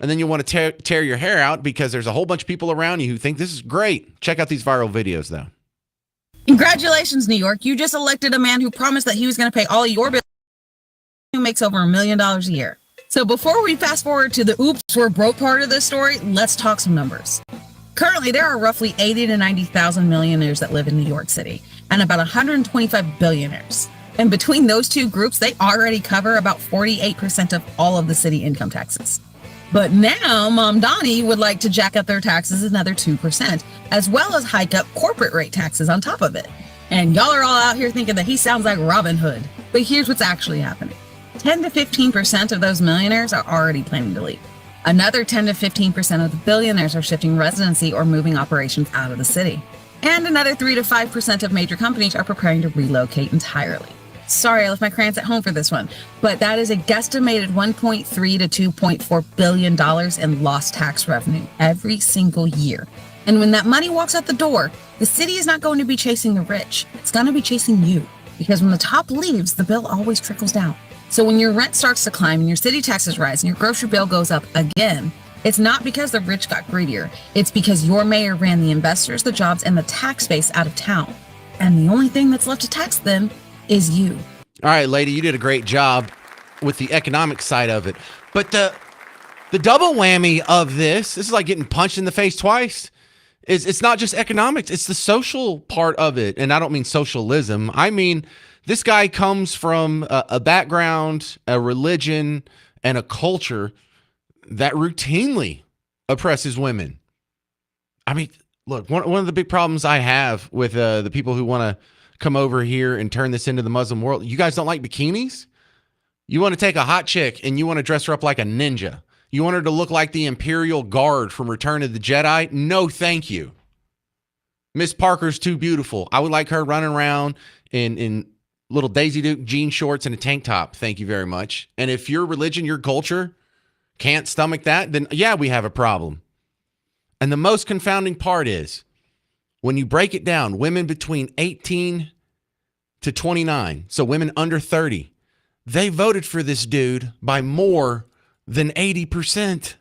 S1: And then you'll want to tear your hair out because there's a whole bunch of people around you who think this is great. Check out these viral videos, though.
S18: Congratulations, New York. You just elected a man who promised that he was going to pay all your bills, who makes over $1 million a year. So before we fast forward to the oops, we're broke part of this story, let's talk some numbers. Currently, there are roughly 80 to 90,000 millionaires that live in New York City and about 125 billionaires. And between those two groups, they already cover about 48% of all of the city income taxes. But now Mamdani would like to jack up their taxes another 2%, as well as hike up corporate rate taxes on top of it. And y'all are all out here thinking that he sounds like Robin Hood. But here's what's actually happening. 10 to 15% of those millionaires are already planning to leave. Another 10 to 15% of the billionaires are shifting residency or moving operations out of the city. And another 3 to 5% of major companies are preparing to relocate entirely. Sorry, I left my crayons at home for this one, but that is a guesstimated $1.3 to $2.4 billion in lost tax revenue every single year. And when that money walks out the door, the city is not going to be chasing the rich. It's going to be chasing you. Because when the top leaves, the bill always trickles down. So when your rent starts to climb and your city taxes rise and your grocery bill goes up again, it's not because the rich got greedier. It's because your mayor ran the investors, the jobs, and the tax base out of town. And the only thing that's left to tax them is you.
S1: All right, lady, you did a great job with the economic side of it. But the double whammy of this is like getting punched in the face twice. It's not just economics, it's the social part of it. And I don't mean socialism. I mean, this guy comes from a background, a religion, and a culture that routinely oppresses women. I mean, look, one of the big problems I have with the people who want to come over here and turn this into the Muslim world. You guys don't like bikinis? You want to take a hot chick and you want to dress her up like a ninja. You want her to look like the Imperial Guard from Return of the Jedi? No, thank you. Miss Parker's too beautiful. I would like her running around in little Daisy Duke jean shorts and a tank top. Thank you very much. And if your religion, your culture can't stomach that, then yeah, we have a problem. And the most confounding part is when you break it down, women between 18 to 29, so women under 30, they voted for this dude by more than 80%.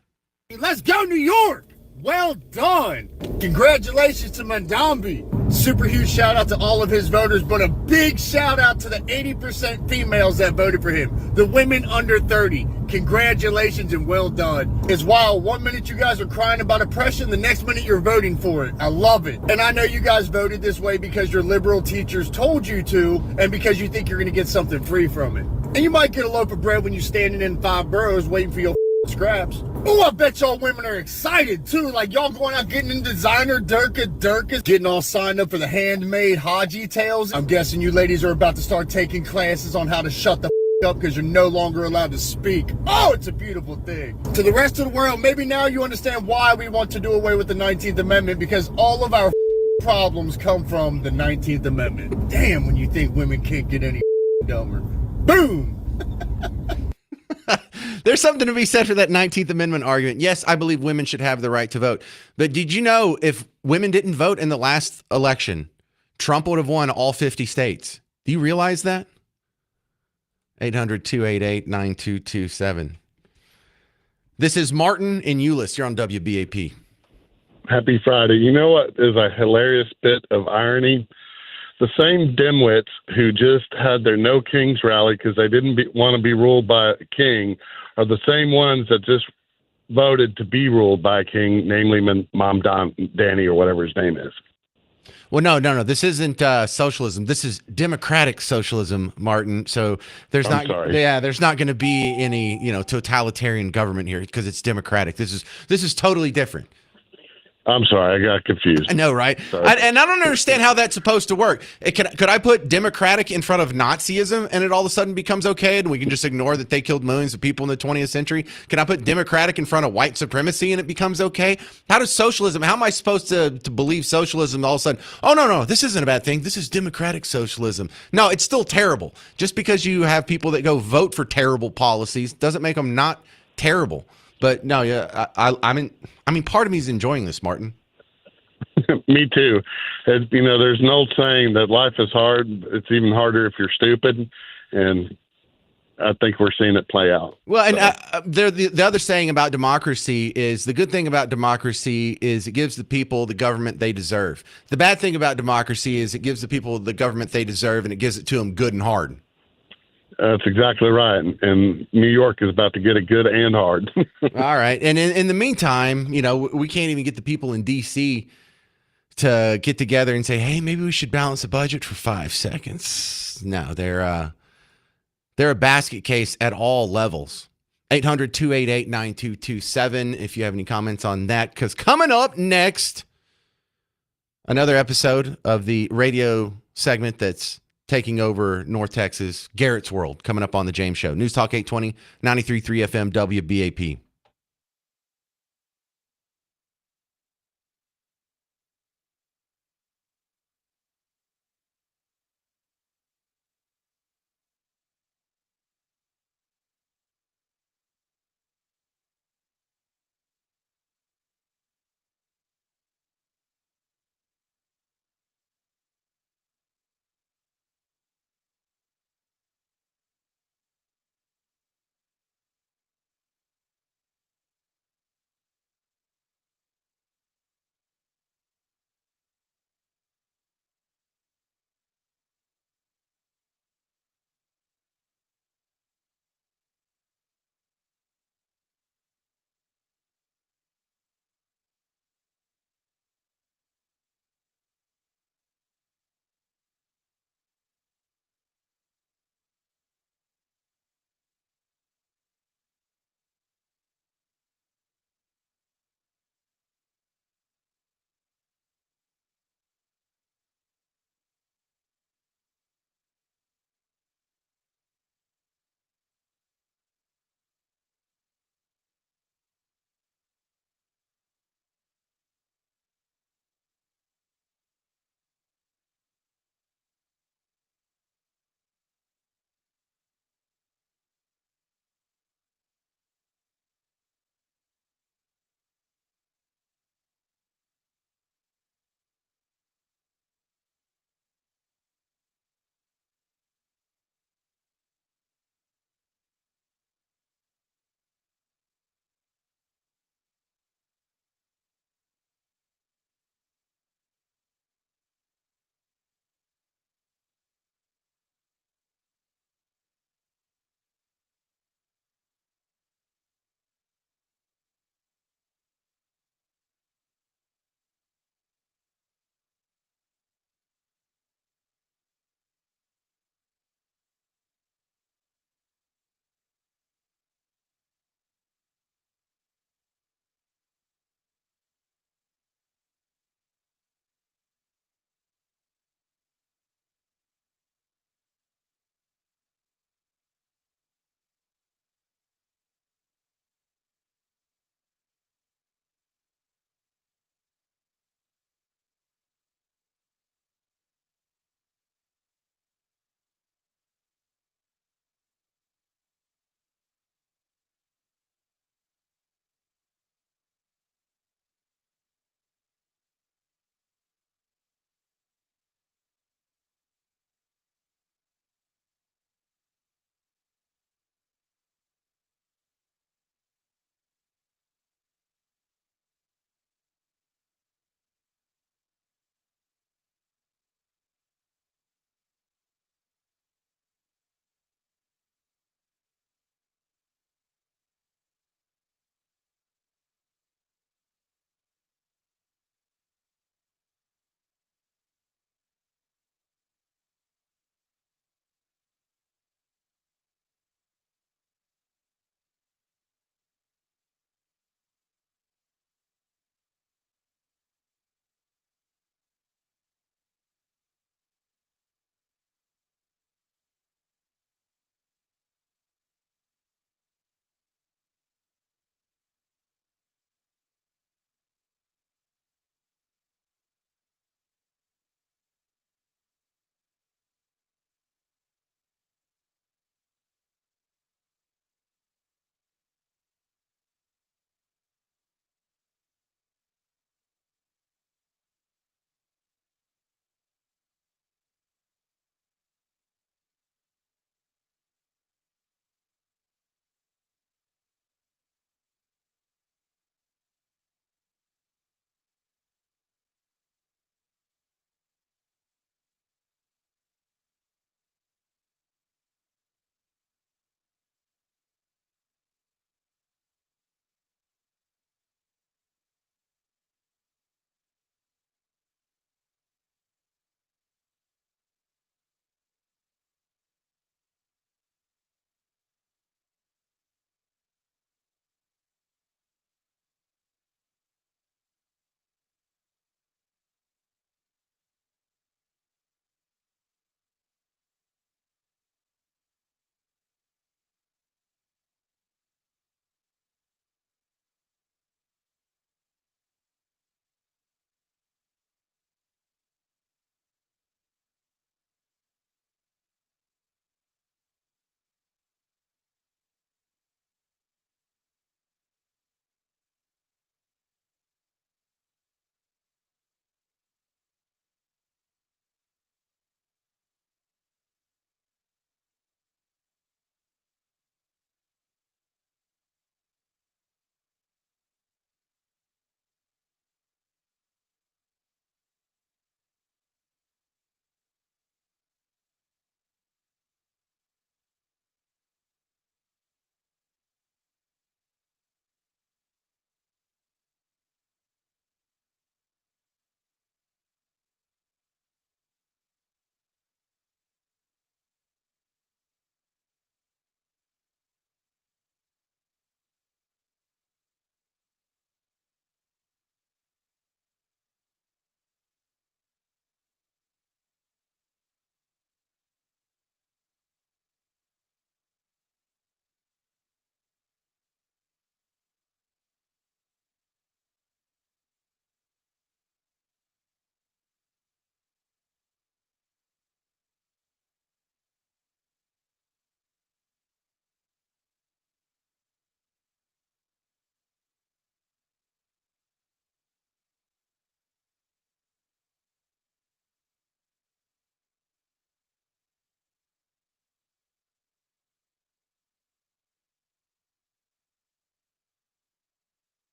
S19: Let's go, New York! Well done! Congratulations to Mandambi. Super huge shout out to all of his voters, but a big shout out to the 80% females that voted for him. The women under 30. Congratulations and well done. It's wild. 1 minute you guys are crying about oppression, the next minute you're voting for it. I love it. And I know you guys voted this way because your liberal teachers told you to, and because you think you're going to get something free from it. And you might get a loaf of bread when you're standing in 5 boroughs waiting for your scraps. Oh, I bet y'all women are excited too. Like y'all going out getting in designer Durkas, getting all signed up for the handmade Haji tails. I'm guessing you ladies are about to start taking classes on how to shut the up because you're no longer allowed to speak. Oh, it's a beautiful thing. To the rest of the world, maybe now you understand why we want to do away with the 19th Amendment, because all of our problems come from the 19th Amendment. Damn, when you think women can't get any dumber. Boom!
S1: There's something to be said for that 19th Amendment argument. Yes, I believe women should have the right to vote. But did you know if women didn't vote in the last election, Trump would have won all 50 states? Do you realize that? 800-288-9227. This is Martin in Euless. You're on WBAP.
S20: Happy Friday. You know what is a hilarious bit of irony? The same dimwits who just had their No Kings rally because they didn't want to be ruled by a king are the same ones that just voted to be ruled by a king, namely Mom Danny or whatever his name is.
S1: Well, no. This isn't socialism. This is democratic socialism, Martin. So there's not going to be any, totalitarian government here because it's democratic. This is totally different.
S20: I'm sorry, I got confused.
S1: I know, right? And I don't understand how that's supposed to work. Could I put democratic in front of Nazism and it all of a sudden becomes okay and we can just ignore that they killed millions of people in the 20th century? Can I put democratic in front of white supremacy and it becomes okay? How does socialism, how am I supposed to believe socialism all of a sudden? Oh, no, this isn't a bad thing. This is democratic socialism. No, it's still terrible. Just because you have people that go vote for terrible policies doesn't make them not terrible. But no, yeah, I mean, part of me is enjoying this, Martin.
S20: Me too. There's an old saying that life is hard. It's even harder if you're stupid, and I think we're seeing it play out.
S1: Well, and the other saying about democracy is the good thing about democracy is it gives the people the government they deserve. The bad thing about democracy is it gives the people the government they deserve, and it gives it to them good and hard.
S20: That's exactly right. And New York is about to get it good and hard.
S1: All right. And in the meantime, we can't even get the people in D.C. to get together and say, hey, maybe we should balance the budget for 5 seconds. No, they're a basket case at all levels. 800-288-9227 if you have any comments on that. Because coming up next, another episode of the radio segment that's taking over North Texas, Garrett's World, coming up on the James Show. News Talk 820, 93.3 FM, WBAP.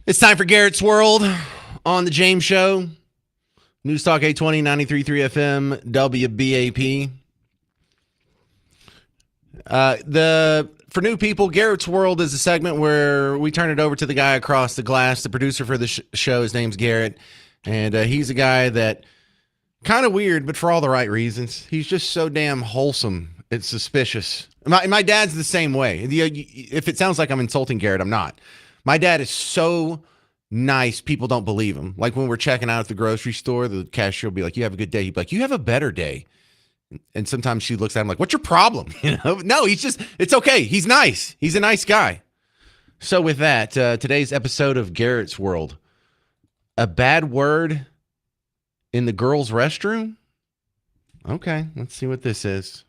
S1: It's time for Garrett's World on the James Show. News Talk 820, 93.3 FM, WBAP. For new people, Garrett's World is a segment where we turn it over to the guy across the glass, the producer for the show. His name's Garrett, and he's a guy that kind of weird, but for all the right reasons. He's just so damn wholesome. It's suspicious. My dad's the same way. If it sounds like I'm insulting Garrett, I'm not. My dad is so nice, people don't believe him. Like when we're checking out at the grocery store, the cashier will be like, "You have a good day." He'd be like, "You have a better day." And sometimes she looks at him like, "What's your problem?" No, it's okay. He's nice. He's a nice guy. So with that, today's episode of Garrett's World, a bad word in the girls' restroom? Okay, let's see what this is.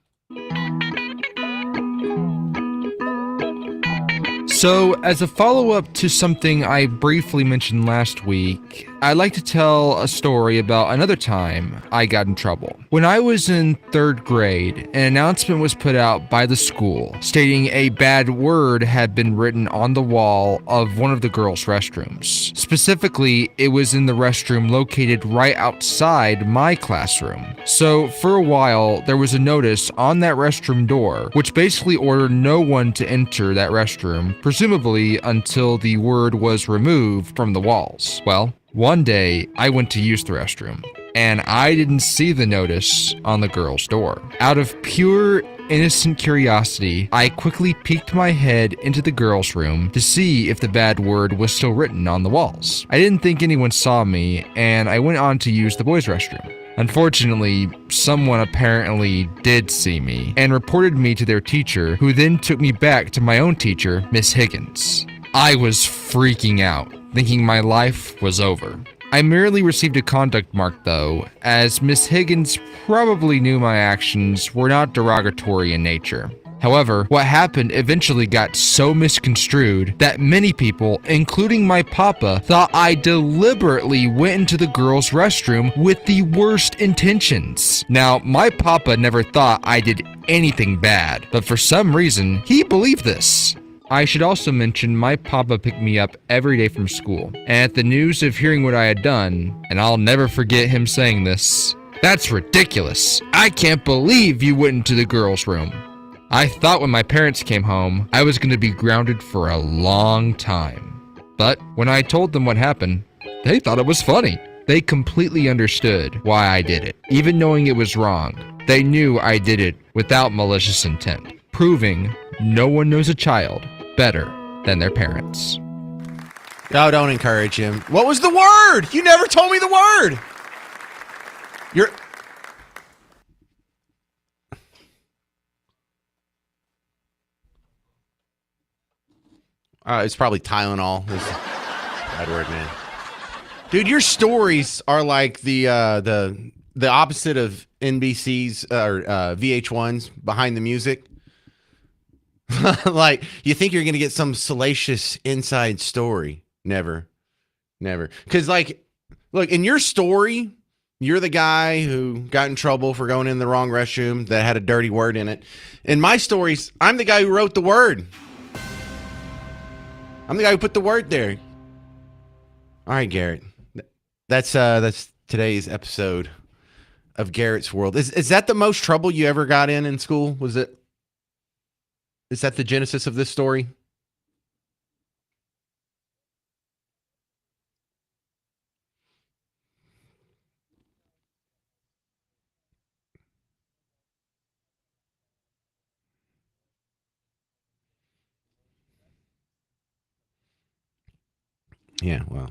S21: So, as a follow-up to something I briefly mentioned last week, I'd like to tell a story about another time I got in trouble. When I was in 3rd grade, an announcement was put out by the school stating a bad word had been written on the wall of one of the girls' restrooms. Specifically, it was in the restroom located right outside my classroom. So, for a while, there was a notice on that restroom door, which basically ordered no one to enter that restroom, presumably until the word was removed from the walls. Well, one day, I went to use the restroom, and I didn't see the notice on the girl's door. Out of pure, innocent curiosity, I quickly peeked my head into the girl's room to see if the bad word was still written on the walls. I didn't think anyone saw me, and I went on to use the boys' restroom. Unfortunately, someone apparently did see me and reported me to their teacher, who then took me back to my own teacher, Miss Higgins. I was freaking out, thinking my life was over. I merely received a conduct mark though, as Miss Higgins probably knew my actions were not derogatory in nature. However, what happened eventually got so misconstrued that many people, including my papa, thought I deliberately went into the girls' restroom with the worst intentions. Now, my papa never thought I did anything bad, but for some reason, he believed this. I should also mention my papa picked me up every day from school, and at the news of hearing what I had done, and I'll never forget him saying this, "That's ridiculous. I can't believe you went into the girls' room." I thought when my parents came home, I was going to be grounded for a long time. But when I told them what happened, they thought it was funny. They completely understood why I did it. Even knowing it was wrong, they knew I did it without malicious intent, proving no one knows a child better than their parents.
S1: Oh, don't encourage him. What was the word? You never told me the word. It's probably Tylenol. Bad word, man. Dude, your stories are like the opposite of NBC's or VH1's Behind the Music. Like, you think you're going to get some salacious inside story. Never. Because, like, look, in your story, you're the guy who got in trouble for going in the wrong restroom that had a dirty word in it. In my stories, I'm the guy who wrote the word. I'm the guy who put the word there. All right, Garrett. That's today's episode of Garrett's World. Is that the most trouble you ever got in school? Is that the genesis of this story? Yeah, well,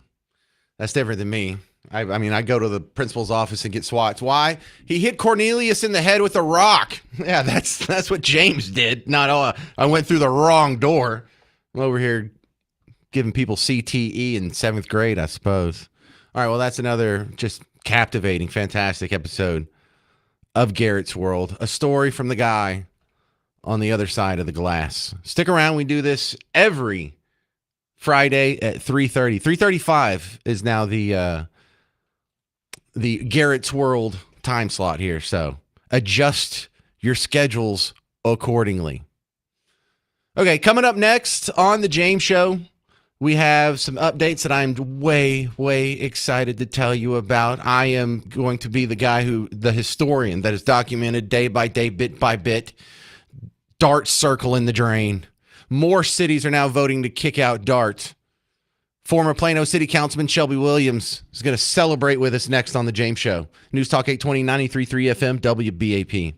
S1: that's different than me. I mean, I go to the principal's office and get swats. Why? He hit Cornelius in the head with a rock. Yeah, that's what James did. Not, I went through the wrong door. I'm over here giving people CTE in 7th grade, I suppose. All right, well, that's another just captivating, fantastic episode of Garrett's World. A story from the guy on the other side of the glass. Stick around. We do this every Friday at 3:30. 3:35 is now the Garrett's World time slot here. So adjust your schedules accordingly. Okay, coming up next on the James Show, We have some updates that I'm way, way excited to tell you about. I am going to be the historian that is documented day by day, bit by bit. Dart circle in the drain. More cities are now voting to kick out Dart. Former Plano City Councilman Shelby Williams is going to celebrate with us next on The James Show. News Talk 820, 93.3 FM, WBAP.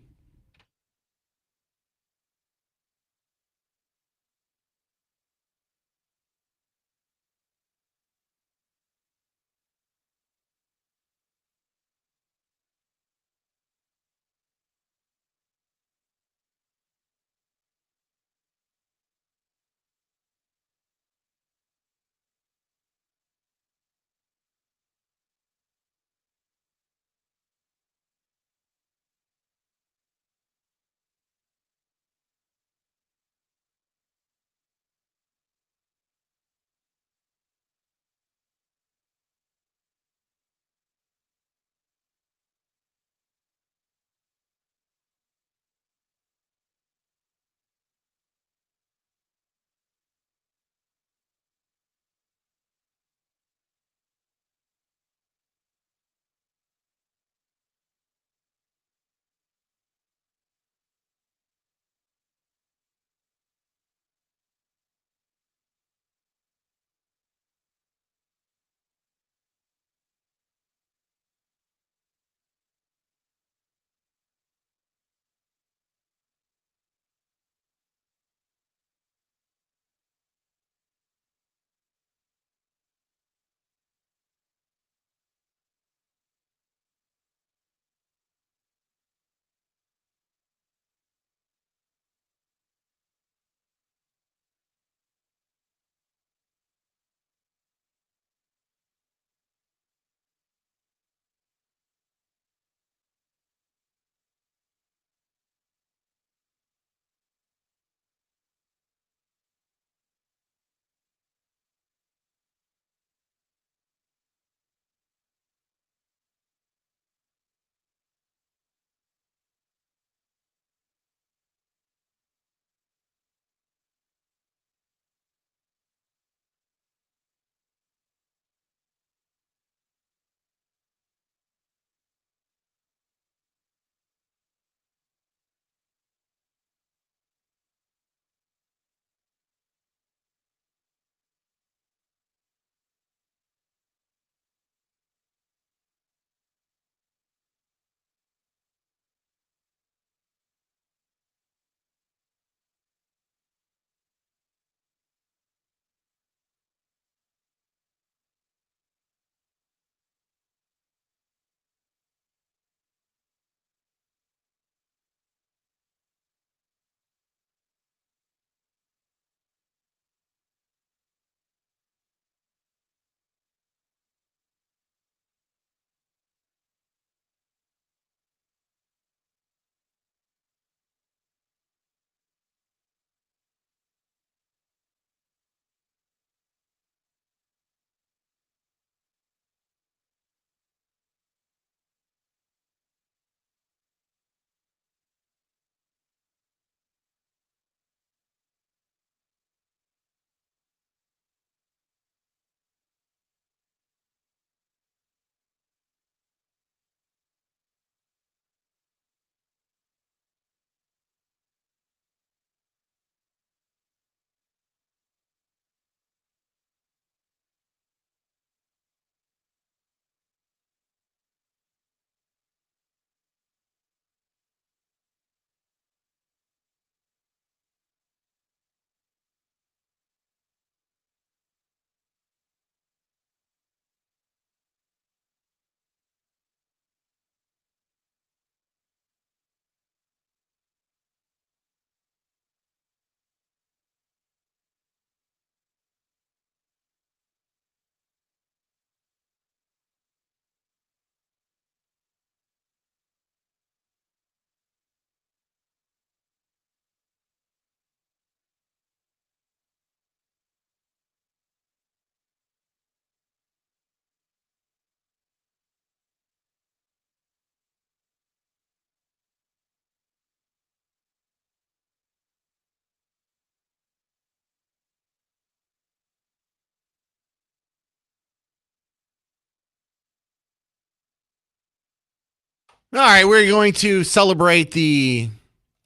S1: All right, we're going to celebrate the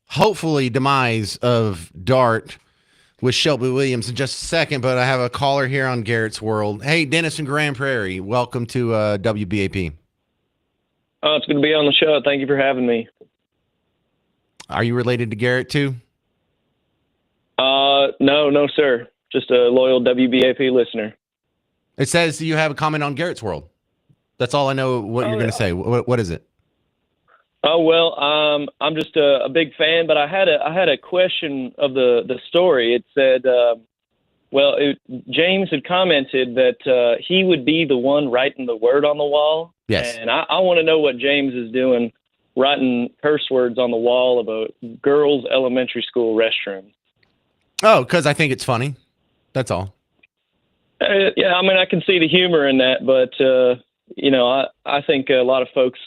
S1: hopefully demise of Dart with Shelby Williams in just a second, but I have a caller here on Garrett's World. Hey, Dennis in Grand Prairie, welcome to WBAP.
S3: Oh, it's good to be on the show. Thank you for having me.
S1: Are you related to Garrett too?
S3: No, sir. Just a loyal WBAP listener.
S1: It says you have a comment on Garrett's World. That's all I know what you're going to say. What is it?
S3: Oh well, I'm just a big fan, but I had a question of the story. It said, James had commented that he would be the one writing the word on the wall.
S1: Yes.
S3: And I want to know what James is doing, writing curse words on the wall of a girls' elementary school restroom.
S1: Oh, because I think it's funny. That's all.
S3: Yeah, I mean, I can see the humor in that, but I think a lot of folks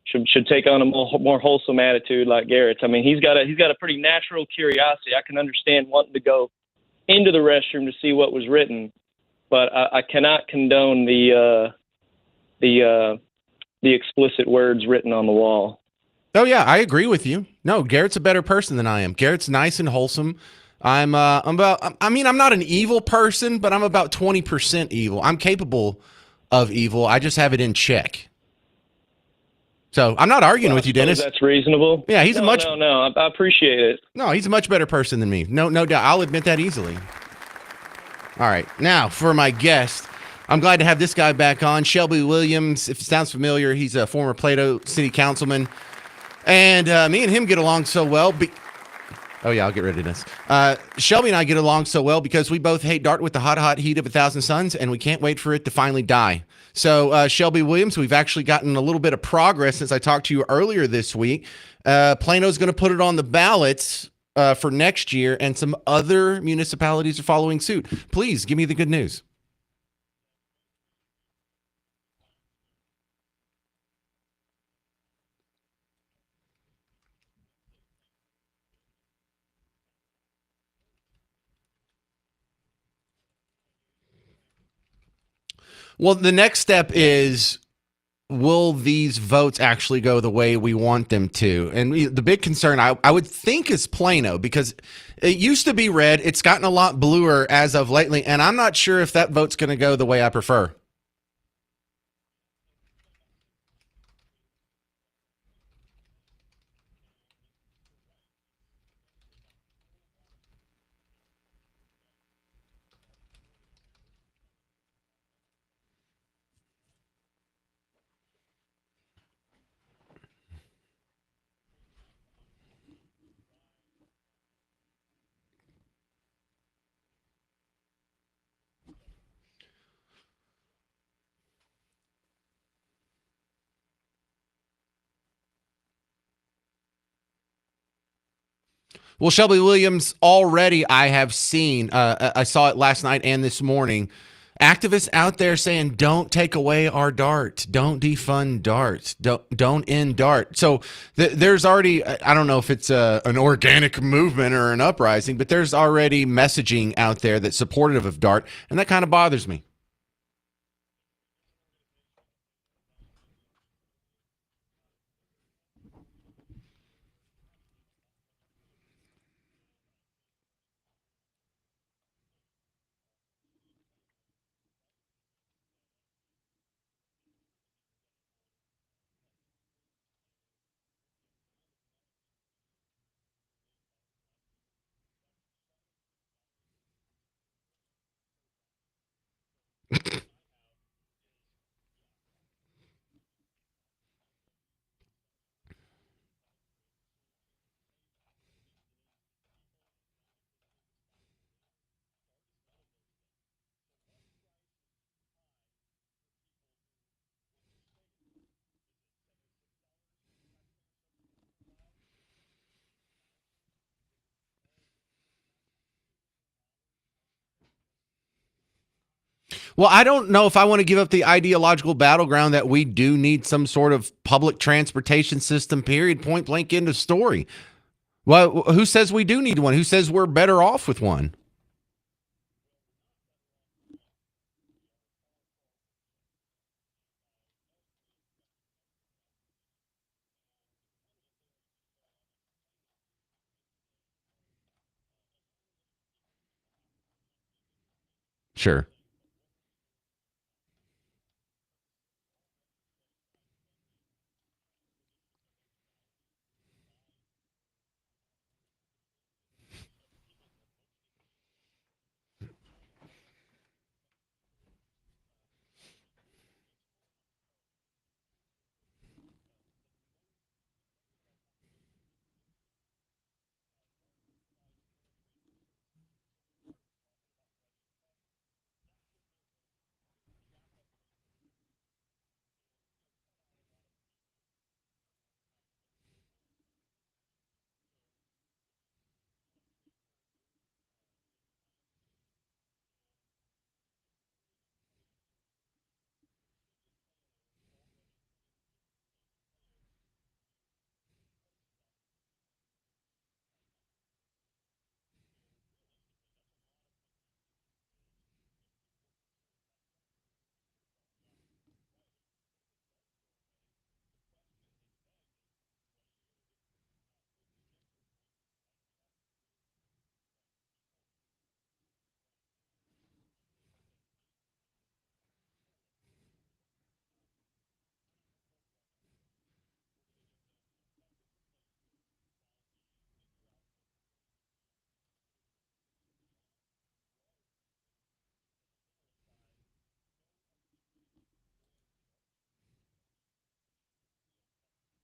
S3: should take on a more wholesome attitude like Garrett's. I mean, he's got a pretty natural curiosity. I can understand wanting to go into the restroom to see what was written, but I cannot condone the explicit words written on the wall.
S1: Oh yeah, I agree with you. No, Garrett's a better person than I am. Garrett's nice and wholesome. I'm not an evil person, but I'm about 20% evil. I'm capable of evil. I just have it in check. So I'm not arguing with you, Dennis.
S3: That's reasonable.
S1: Yeah, he's
S3: No, I appreciate it.
S1: No, he's a much better person than me. No doubt. I'll admit that easily. All right, now for my guest. I'm glad to have this guy back on. Shelby Williams, if it sounds familiar, he's a former Plato city councilman. And me and him get along so well. Oh, yeah, I'll get rid of this. Shelby and I get along so well because we both hate Dart with the hot heat of 1,000 suns, and we can't wait for it to finally die. So, Shelby Williams, we've actually gotten a little bit of progress since I talked to you earlier this week. Plano's going to put it on the ballots for next year, and some other municipalities are following suit. Please, give me the good news. Well, the next step is, will these votes actually go the way we want them to? And the big concern I would think is Plano, because it used to be red. It's gotten a lot bluer as of lately, and I'm not sure if that vote's going to go the way I prefer. Well, Shelby Williams, already I have seen, I saw it last night and this morning, activists out there saying, don't take away our Dart. Don't defund Dart. Don't end Dart. So there's already, I don't know if it's an organic movement or an uprising, but there's already messaging out there that's supportive of Dart, and that kind of bothers me. Well, I don't know if I want to give up the ideological battleground that we do need some sort of public transportation system, period, point blank, end of story. Well, who says we do need one? Who says we're better off with one? Sure.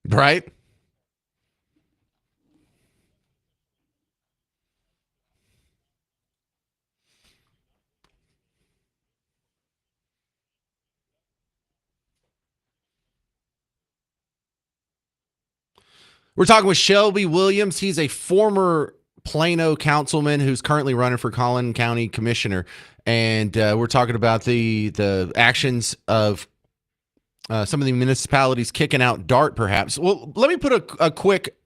S1: Right? We're talking with Shelby Williams. He's a former Plano councilman who's currently running for Collin County Commissioner, and we're talking about the actions of some of the municipalities kicking out DART, perhaps. Well, let me put a quick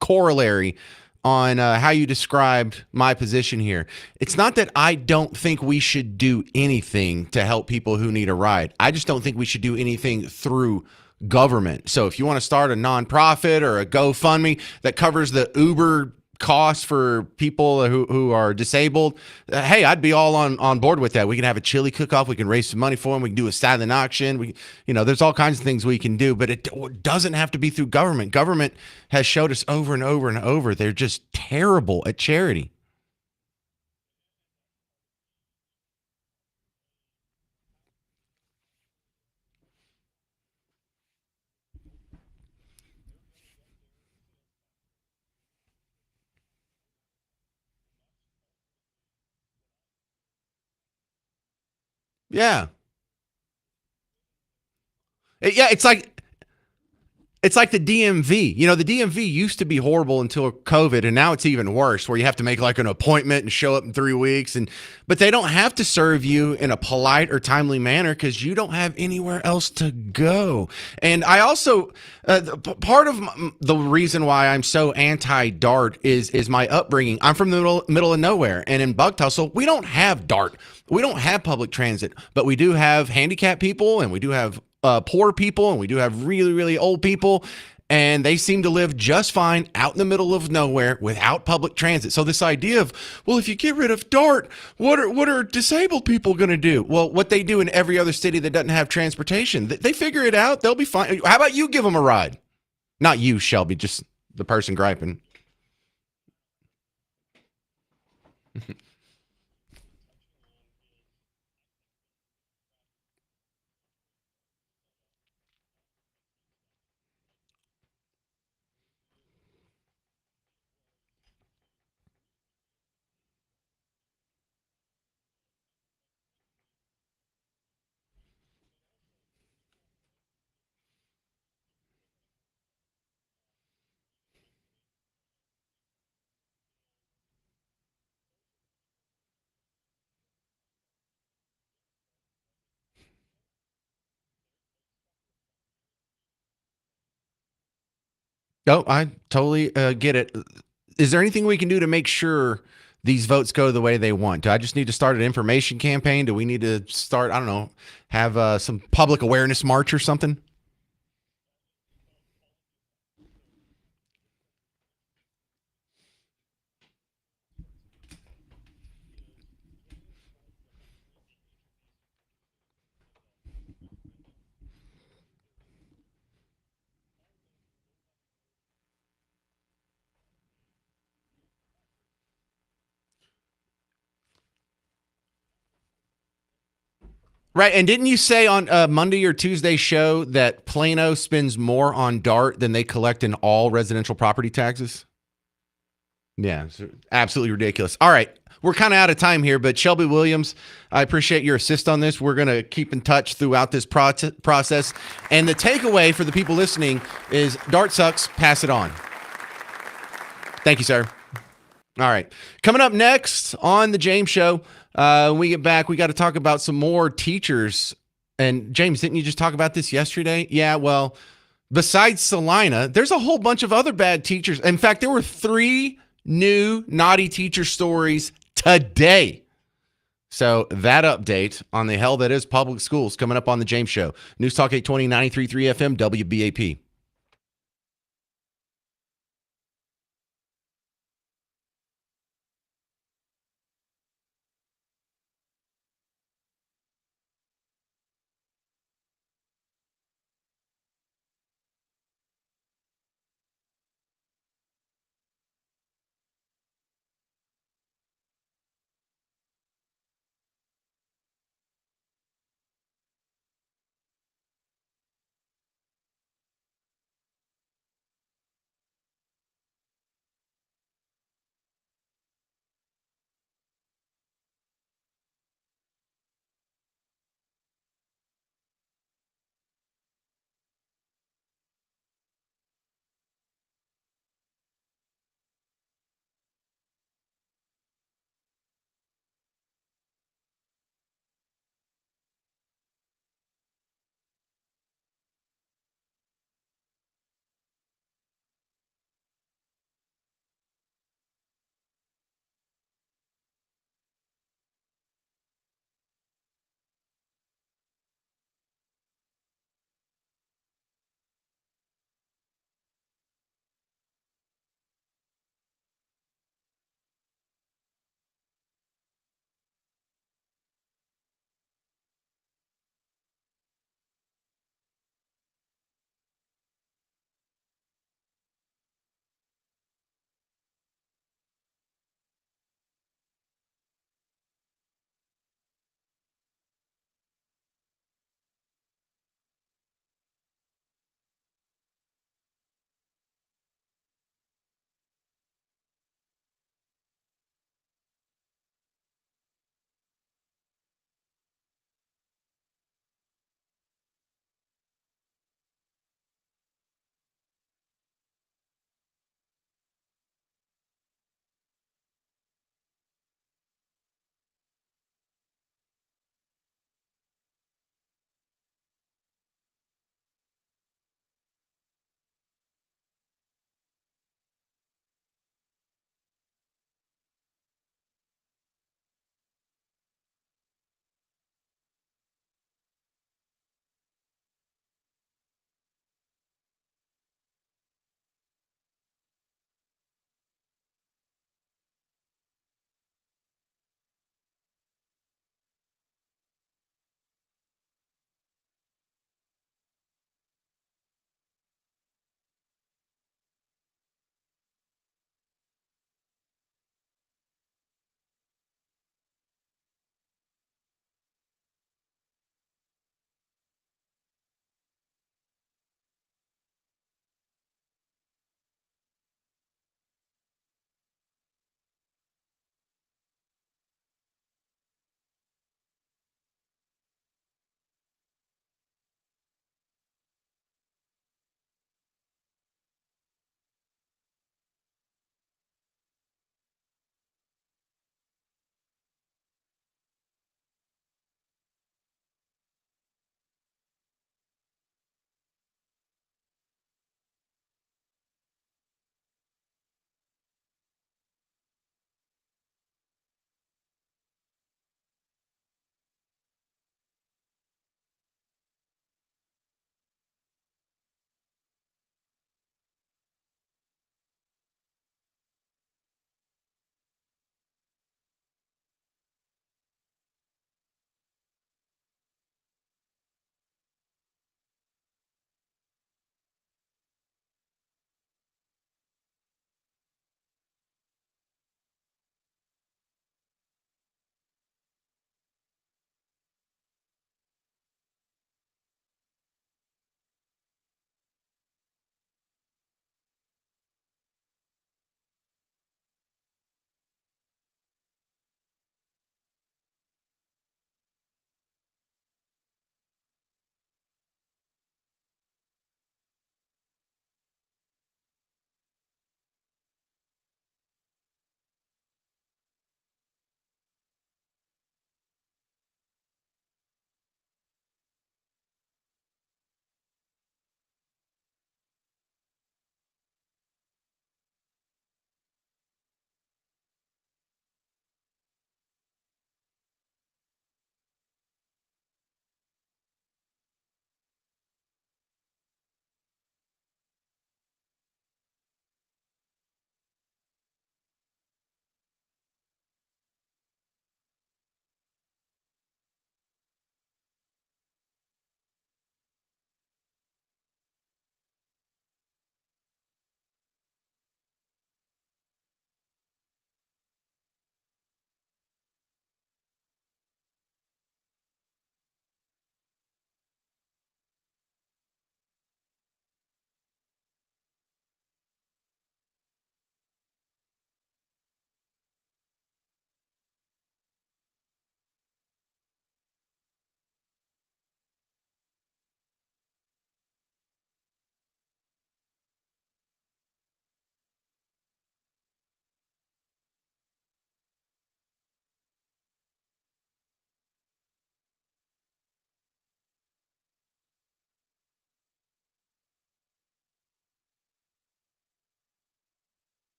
S1: corollary on how you described my position here. It's not that I don't think we should do anything to help people who need a ride. I just don't think we should do anything through government. So if you want to start a nonprofit or a GoFundMe that covers the Uber costs for people who are disabled, hey, I'd be all on board with that. We can have a chili cook-off. We can raise some money for them. We can do a silent auction. There's all kinds of things we can do, but it doesn't have to be through government. Government has showed us over and over and over they're just terrible at charity. Yeah. It's like the DMV. The DMV used to be horrible until COVID, and now it's even worse, where you have to make like an appointment and show up in 3 weeks. But they don't have to serve you in a polite or timely manner because you don't have anywhere else to go. And I also, part of the reason why I'm so anti-DART is my upbringing. I'm from the middle of nowhere, and in Buck Tussle, we don't have DART. We don't have public transit, but we do have handicapped people, and we do have poor people, and we do have really, really old people, and they seem to live just fine out in the middle of nowhere without public transit. So this idea of, well, if you get rid of DART, what are disabled people going to do? Well, what they do in every other city that doesn't have transportation, they figure it out. They'll be fine. How about you give them a ride? Not you, Shelby, just the person griping. No, I totally get it. Is there anything we can do to make sure these votes go the way they want? Do I just need to start an information campaign? Do we need to start, I don't know, have some public awareness march or something? Right. And didn't you say on Monday or Tuesday show that Plano spends more on DART than they collect in all residential property taxes? Yeah, it's absolutely ridiculous. All right. We're kind of out of time here, but Shelby Williams, I appreciate your assist on this. We're going to keep in touch throughout this process. And the takeaway for the people listening is DART sucks, pass it on. Thank you, sir. All right. Coming up next on the James Show, when we get back, we got to talk about some more teachers. And James, didn't you just talk about this yesterday? Yeah, well, besides Salina, there's a whole bunch of other bad teachers. In fact, there were 3 new naughty teacher stories today. So that update on the hell that is public schools coming up on the James Show. News Talk 820, 93.3 FM, WBAP.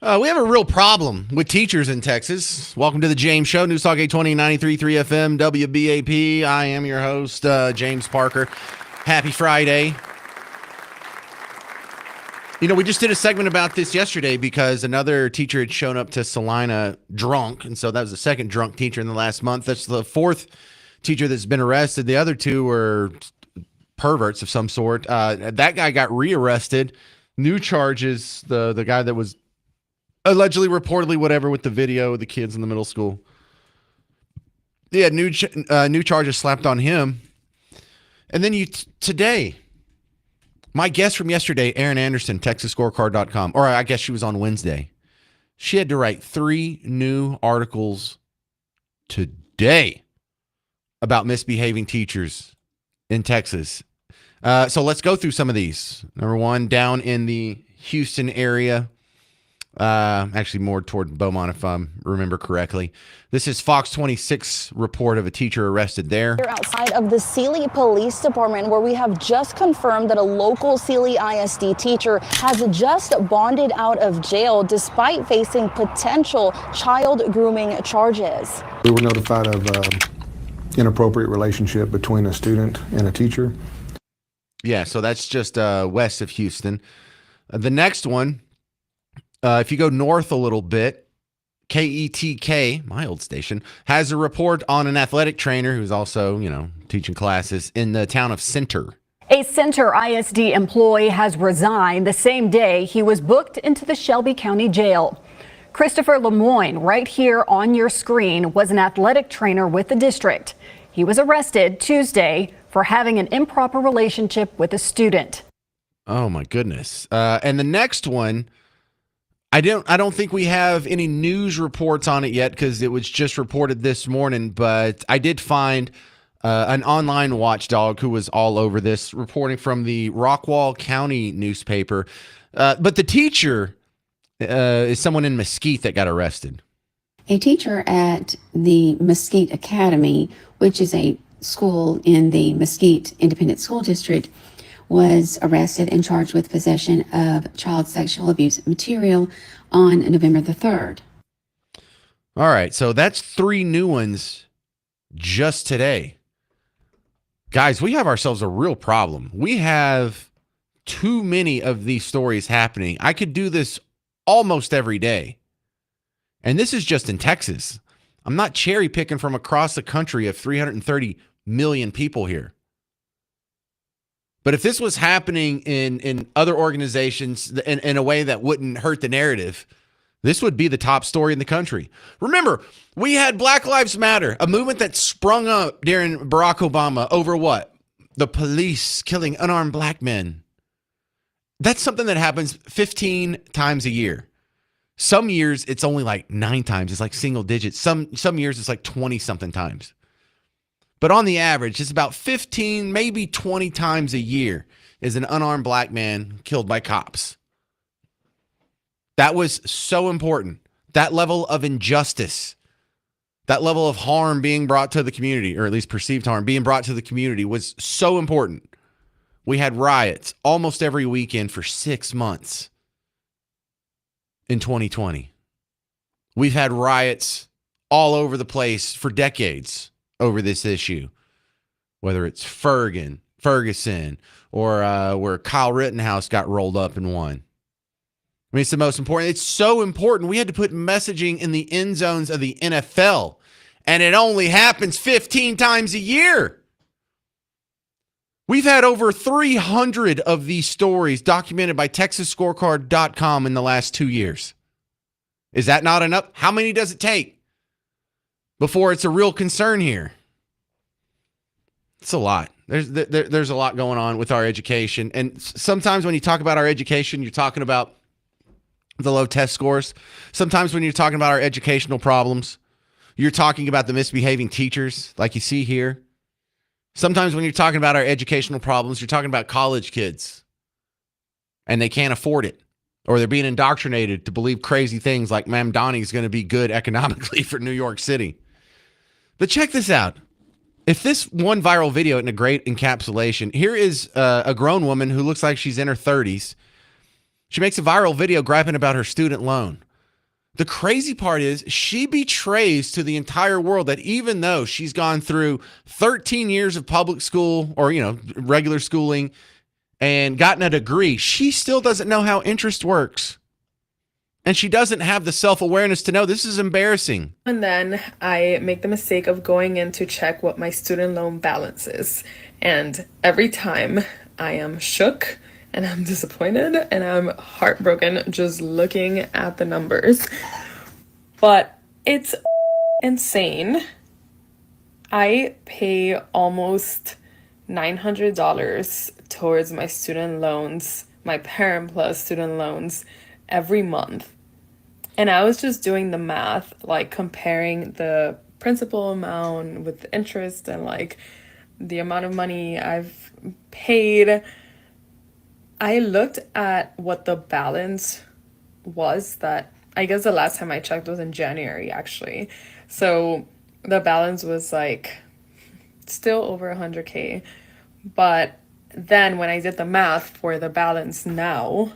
S1: We have a real problem with teachers in Texas. Welcome to the James Show, News Talk 820, 93.3 FM, WBAP. I am your host, James Parker. Happy Friday. You know, we just did a segment about this yesterday because another teacher had shown up to Salina drunk, and so that was the second drunk teacher in the last month. That's the fourth teacher that's been arrested. The other two were perverts of some sort. That guy got rearrested. New charges. The guy that was allegedly, reportedly, whatever, with the video of the kids in the middle school. Yeah, new charges slapped on him. And then today, my guest from yesterday, Erin Anderson, TexasScorecard.com, or I guess she was on Wednesday. She had to write 3 new articles today about misbehaving teachers in Texas. So let's go through some of these. Number one, down in the Houston area. Actually more toward Beaumont, if I remember correctly. This is Fox 26 report of a teacher arrested there.
S6: We're outside of the Sealy Police Department, where we have just confirmed that a local Sealy ISD teacher has just bonded out of jail despite facing potential child grooming charges.
S22: We were notified of inappropriate relationship between a student and a teacher.
S1: Yeah, so that's just west of Houston. The next one, if you go north a little bit, KETK, my old station, has a report on an athletic trainer who's also, teaching classes in the town of Center.
S23: A Center ISD employee has resigned the same day he was booked into the Shelby County Jail. Christopher Lemoyne, right here on your screen, was an athletic trainer with the district. He was arrested Tuesday for having an improper relationship with a student.
S1: Oh, my goodness. And the next one, I don't think we have any news reports on it yet because it was just reported this morning, but I did find an online watchdog who was all over this, reporting from the Rockwall County newspaper. But the teacher is someone in Mesquite that got arrested.
S24: A teacher at the Mesquite Academy, which is a school in the Mesquite Independent School District, was arrested and charged with possession of child sexual abuse material on November the 3rd.
S1: All right, so that's 3 new ones just today. Guys, we have ourselves a real problem. We have too many of these stories happening. I could do this almost every day. And this is just in Texas. I'm not cherry picking from across the country of 330 million people here. But if this was happening in other organizations in a way that wouldn't hurt the narrative, this would be the top story in the country. Remember, we had Black Lives Matter, a movement that sprung up during Barack Obama over what? The police killing unarmed black men. That's something that happens 15 times a year. Some years it's only like 9 times. It's like single digits. Some years it's like 20-something times. But on the average, it's about 15, maybe 20 times a year is an unarmed black man killed by cops. That was so important. That level of injustice, that level of harm being brought to the community, or at least perceived harm being brought to the community, was so important. We had riots almost every weekend for 6 months in 2020. We've had riots all over the place for decades over this issue, whether it's Ferguson, or where Kyle Rittenhouse got rolled up and won. I mean, it's the most important. It's so important. We had to put messaging in the end zones of the NFL, and it only happens 15 times a year. We've had over 300 of these stories documented by TexasScorecard.com in the last 2 years. Is that not enough? How many does it take before it's a real concern here? It's a lot. There's a lot going on with our education. And sometimes when you talk about our education, you're talking about the low test scores. Sometimes when you're talking about our educational problems, you're talking about the misbehaving teachers like you see here. Sometimes when you're talking about our educational problems, you're talking about college kids and they can't afford it, or they're being indoctrinated to believe crazy things like Mamdani is going to be good economically for New York City. But check this out. If this one viral video isn't a great encapsulation, here is a grown woman who looks like she's in her 30s. She makes a viral video griping about her student loan. The crazy part is she betrays to the entire world that even though she's gone through 13 years of public school or, regular schooling and gotten a degree, she still doesn't know how interest works. And she doesn't have the self-awareness to know this is embarrassing.
S4: And then I make the mistake of going in to check what my student loan balance is. And every time I am shook and I'm disappointed and I'm heartbroken just looking at the numbers. But it's insane. I pay almost $900 towards my student loans, my Parent Plus student loans, every month. And I was just doing the math, like comparing the principal amount with the interest and like the amount of money I've paid. I looked at what the balance was that I guess the last time I checked was in January, actually. So the balance was like still over 100K. But then when I did the math for the balance now,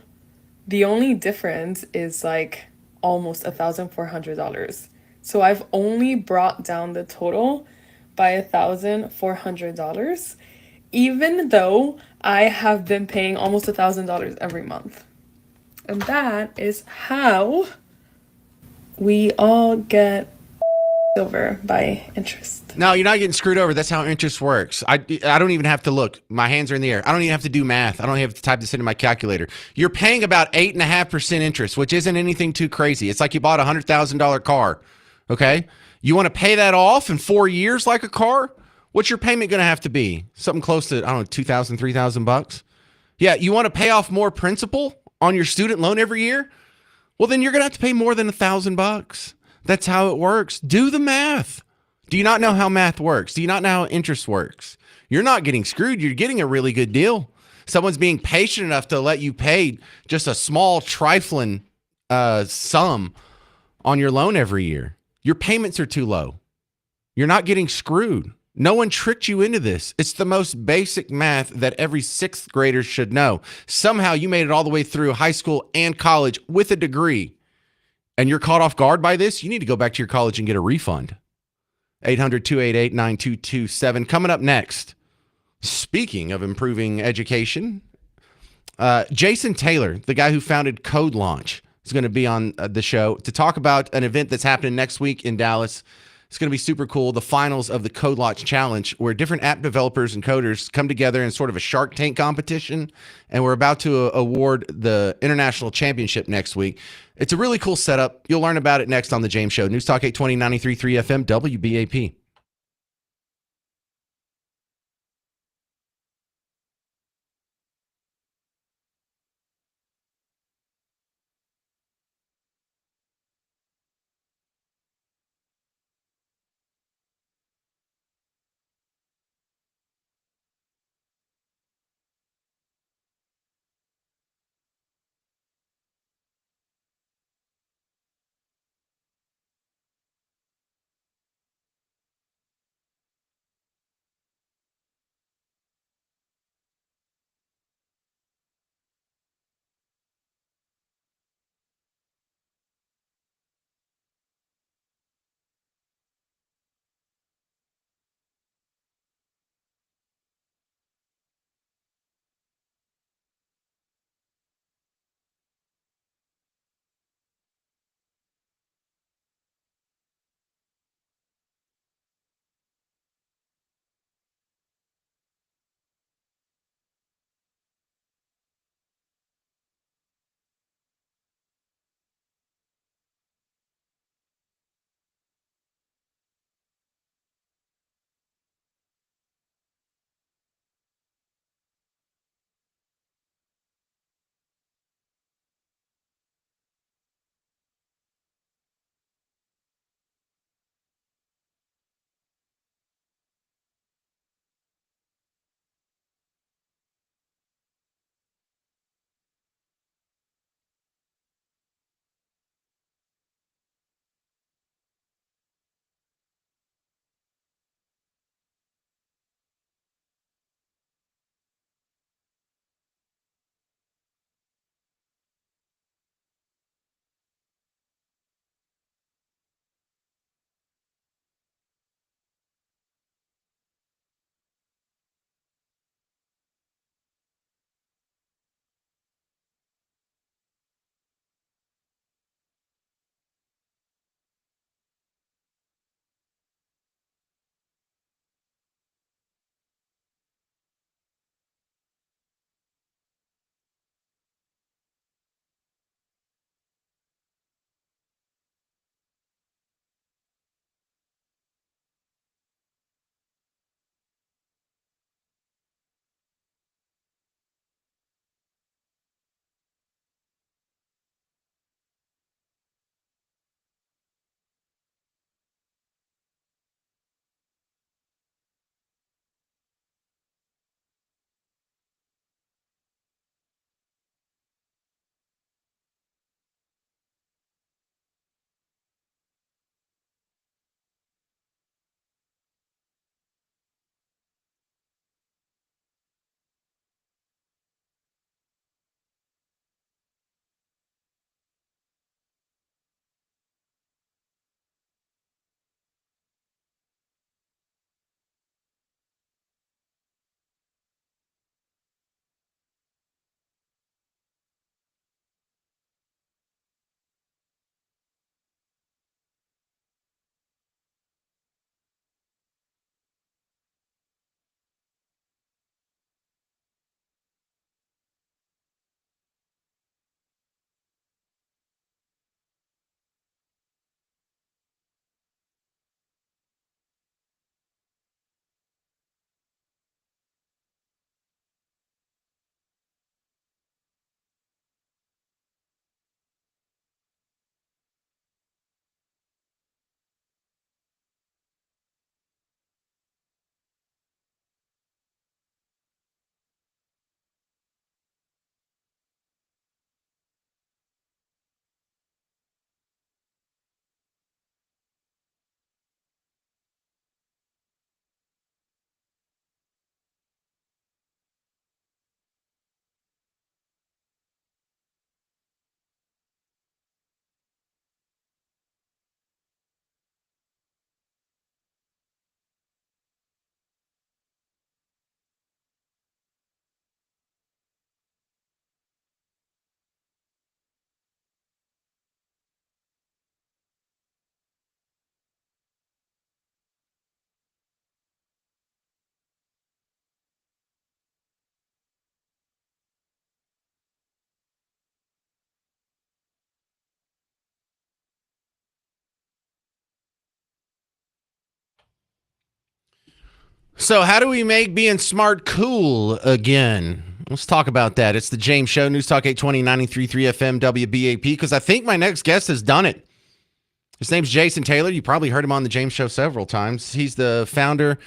S4: the only difference is like almost $1,400. So I've only brought down the total by $1,400, even though I have been paying almost $1,000 every month. And that is how we all get over by interest.
S1: No, you're not getting screwed over. That's how interest works. I don't even have to look. My hands are in the air. I don't even have to do math. I don't have to type this into my calculator. You're paying about 8.5% interest, which isn't anything too crazy. It's like you bought a $100,000 car. Okay. You want to pay that off in 4 years like a car? What's your payment going to have to be? Something close to, I don't know, 2,000, 3,000 bucks. Yeah. You want to pay off more principal on your student loan every year? Well, then you're going to have to pay more than $1,000. That's how it works. Do the math. Do you not know how math works? Do you not know how interest works? You're not getting screwed. You're getting a really good deal. Someone's being patient enough to let you pay just a small trifling sum on your loan every year. Your payments are too low. You're not getting screwed. No one tricked you into this. It's the most basic math that every sixth grader should know. Somehow you made it all the way through high school and college with a degree, and you're caught off guard by this. You need to go back to your college and get a refund. 800-288-9227. Coming up next, speaking of improving education, Jason Taylor, the guy who founded Code Launch, is going to be on the show to talk about an event that's happening next week in Dallas. It's going to be super cool. The finals of the Code Launch Challenge, where different app developers and coders come together in sort of a Shark Tank competition. And we're about to award the international championship next week. It's a really cool setup. You'll learn about it next on The James Show. News Talk 820, 93.3 FM, WBAP. So, how do we make being smart cool again? Let's talk about that. It's the James Show, News Talk 820 93.3 FM WBAP, because I think my next guest has done it. His name's Jason Taylor. You probably heard him on the James Show several times. He's the founder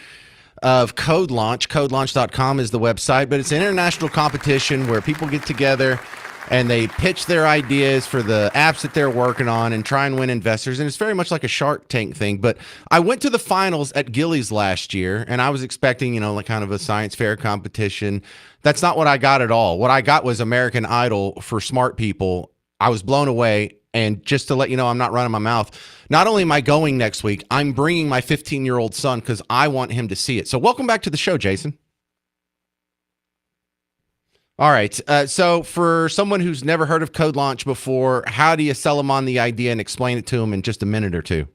S1: of Code Launch. CodeLaunch.com is the website, but it's an international competition where people get together and they pitch their ideas for the apps that they're working on and try and win investors. And it's very much like a Shark Tank thing. But I went to the finals at Gillies last year, and I was expecting, like kind of a science fair competition. That's not what I got at all. What I got was American Idol for smart people. I was blown away. And just to let you know, I'm not running my mouth. Not only am I going next week, I'm bringing my 15-year-old son because I want him to see it. So welcome back to the show, Jason. All right. So for someone who's never heard of Code Launch before, how do you sell them on the idea and explain it to them in just a minute or two?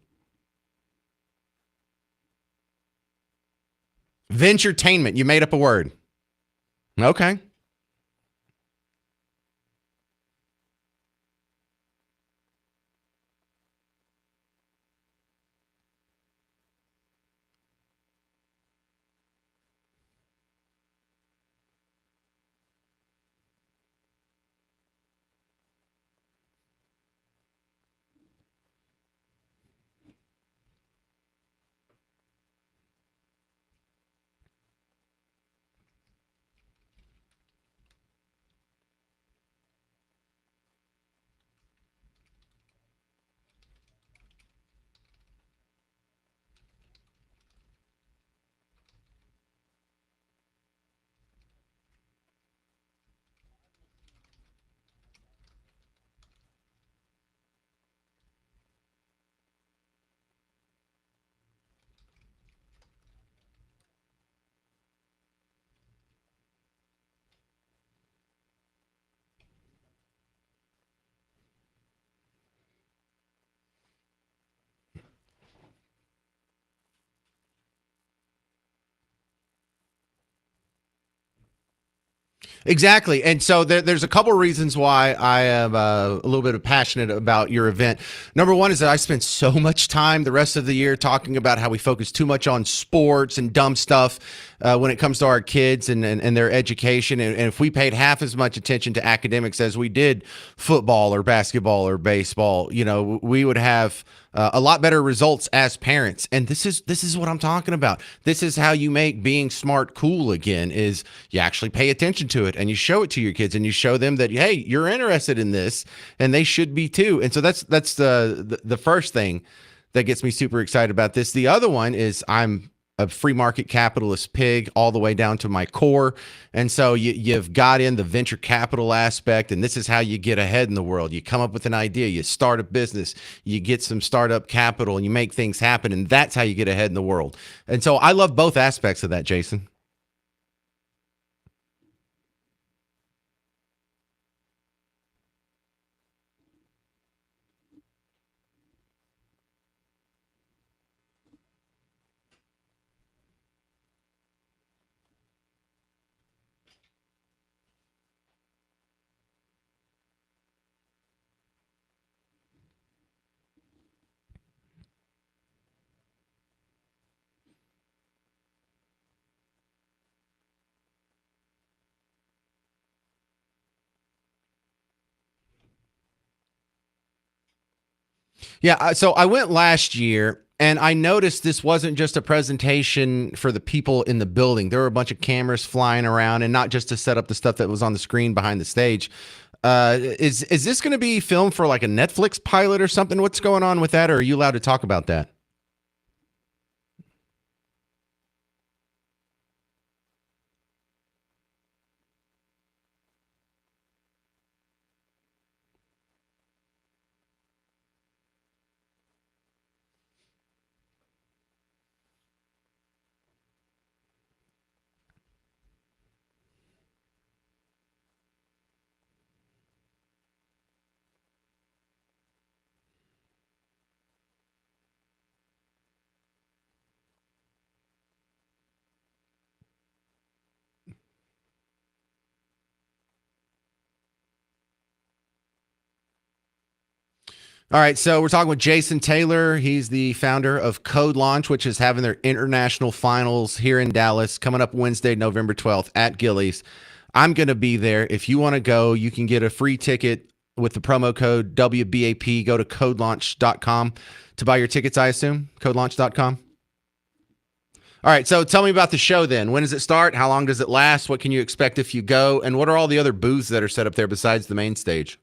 S1: Venturetainment. You made up a word. Okay. Exactly. And so there's a couple of reasons why I am a little bit passionate about your event. Number one is that I spend so much time the rest of the year talking about how we focus too much on sports and dumb stuff when it comes to our kids and their education. And if we paid half as much attention to academics as we did football or basketball or baseball, we would have a lot better results as parents. And this is what I'm talking about. This is how you make being smart cool again, is you actually pay attention to it and you show it to your kids and you show them that, hey, you're interested in this and they should be too. And so that's the first thing that gets me super excited about this. The other one is I'm a free market capitalist pig all the way down to my core. And so you've got in the venture capital aspect, and this is how you get ahead in the world. You come up with an idea, you start a business, you get some startup capital, and you make things happen, and that's how you get ahead in the world. And so I love both aspects of that, Jason. Yeah, so I went last year and I noticed this wasn't just a presentation for the people in the building. There were a bunch of cameras flying around, and not just to set up the stuff that was on the screen behind the stage. Is this going to be filmed for like a Netflix pilot or something? What's going on with that? Or are you allowed to talk about that? All right, so we're talking with Jason Taylor. He's the founder of Code Launch, which is having their international finals here in Dallas coming up Wednesday, November 12th at Gillies. I'm going to be there. If you want to go, you can get a free ticket with the promo code WBAP. Go to codelaunch.com to buy your tickets, I assume. Codelaunch.com. All right, so tell me about the show then. When does it start? How long does it last? What can you expect if you go? And what are all the other booths that are set up there besides the main stage?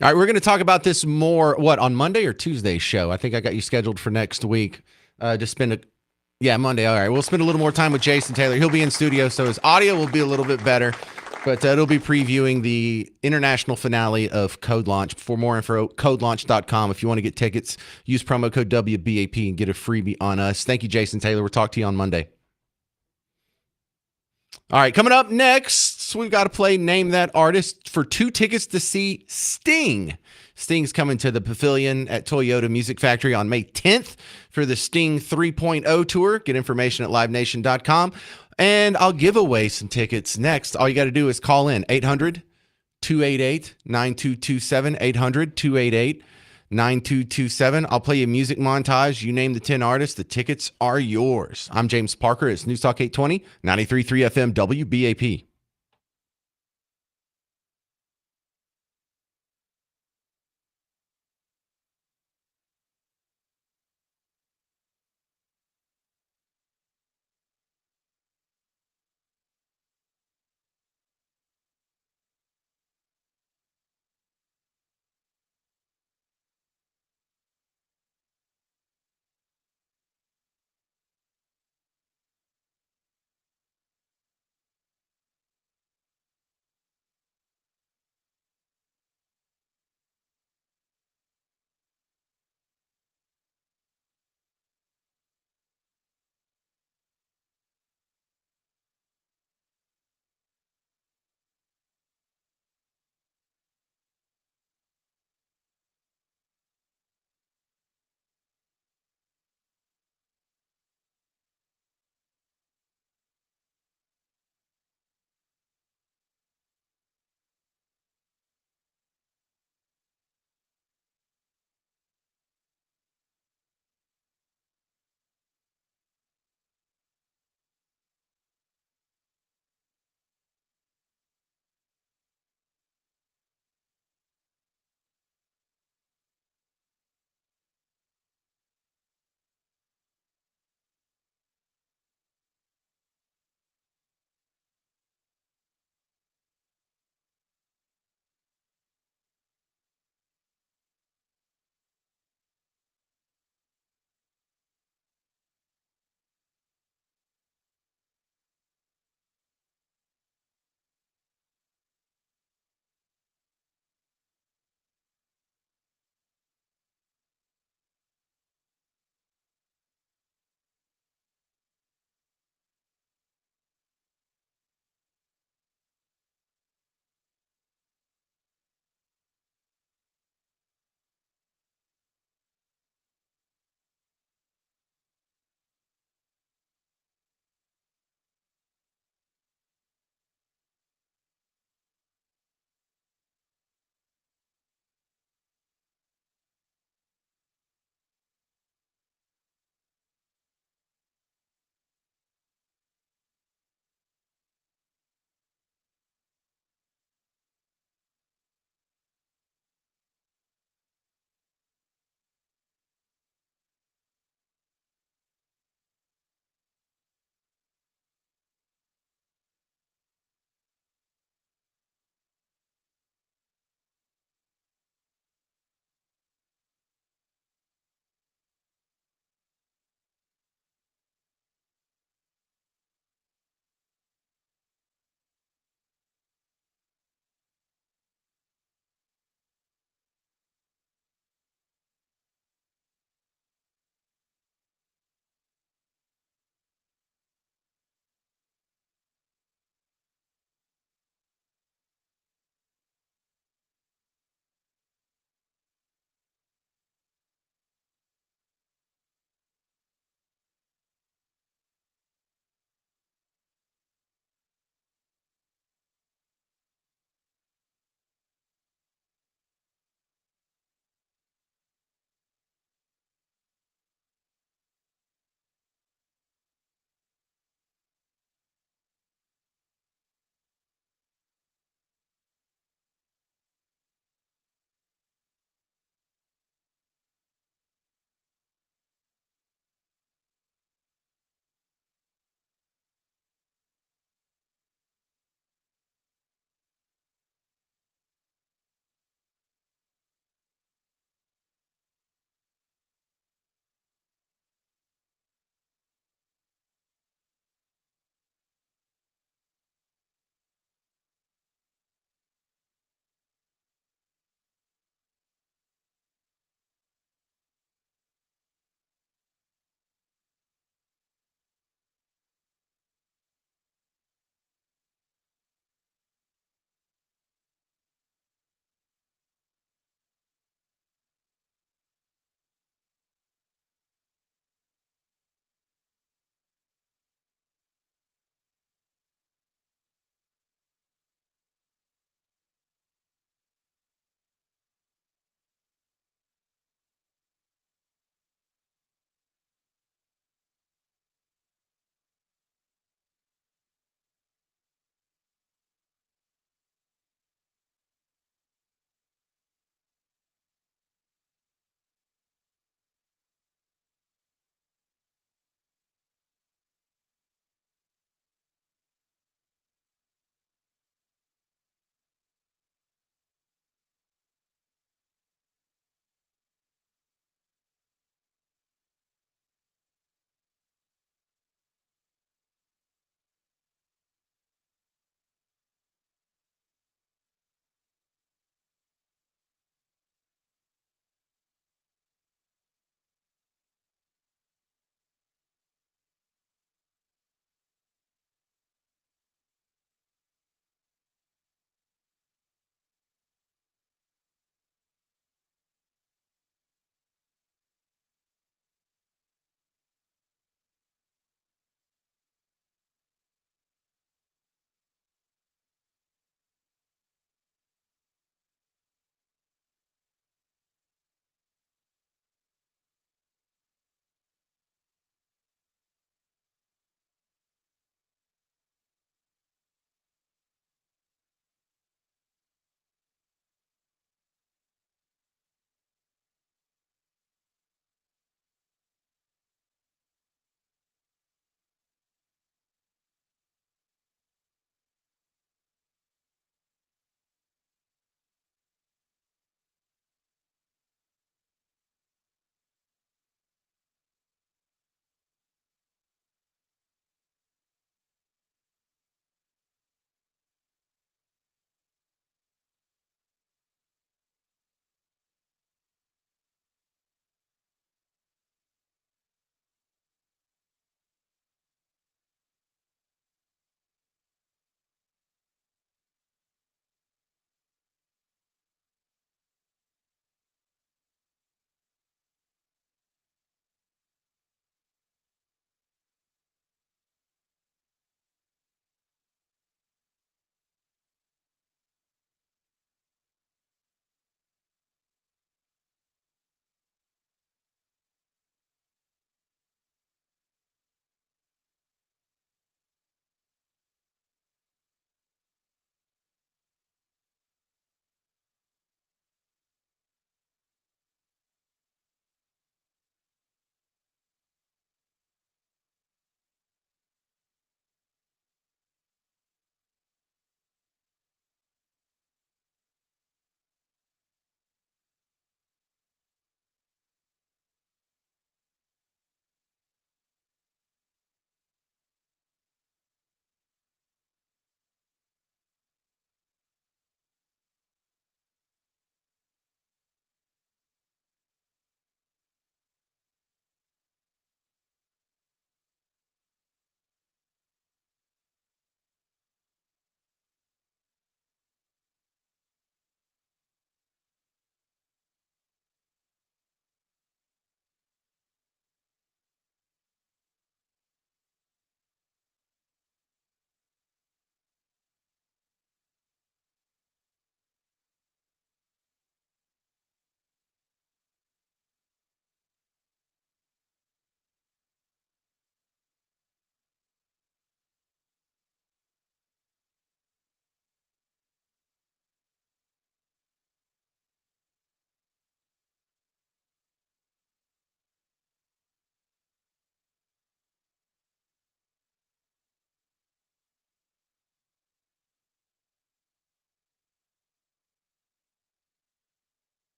S1: All right, we're going to talk about this more, on Monday or Tuesday's show? I think I got you scheduled for next week. Monday. All right, we'll spend a little more time with Jason Taylor. He'll be in studio, so his audio will be a little bit better, but it'll be previewing the international finale of Code Launch. For more info, codelaunch.com. If you want to get tickets, use promo code WBAP and get a freebie on us. Thank you, Jason Taylor. We'll talk to you on Monday. All right, coming up next, we've got to play Name That Artist for 2 tickets to see Sting. Sting's coming to the Pavilion at Toyota Music Factory on May 10th for the Sting 3.0 tour. Get information at livenation.com. And I'll give away some tickets next. All you got to do is call in 800-288-9227, 800-288-9227. I'll play you a music montage. You name the 10 artists. The tickets are yours. I'm James Parker. It's News Talk 820, 93.3 FM WBAP.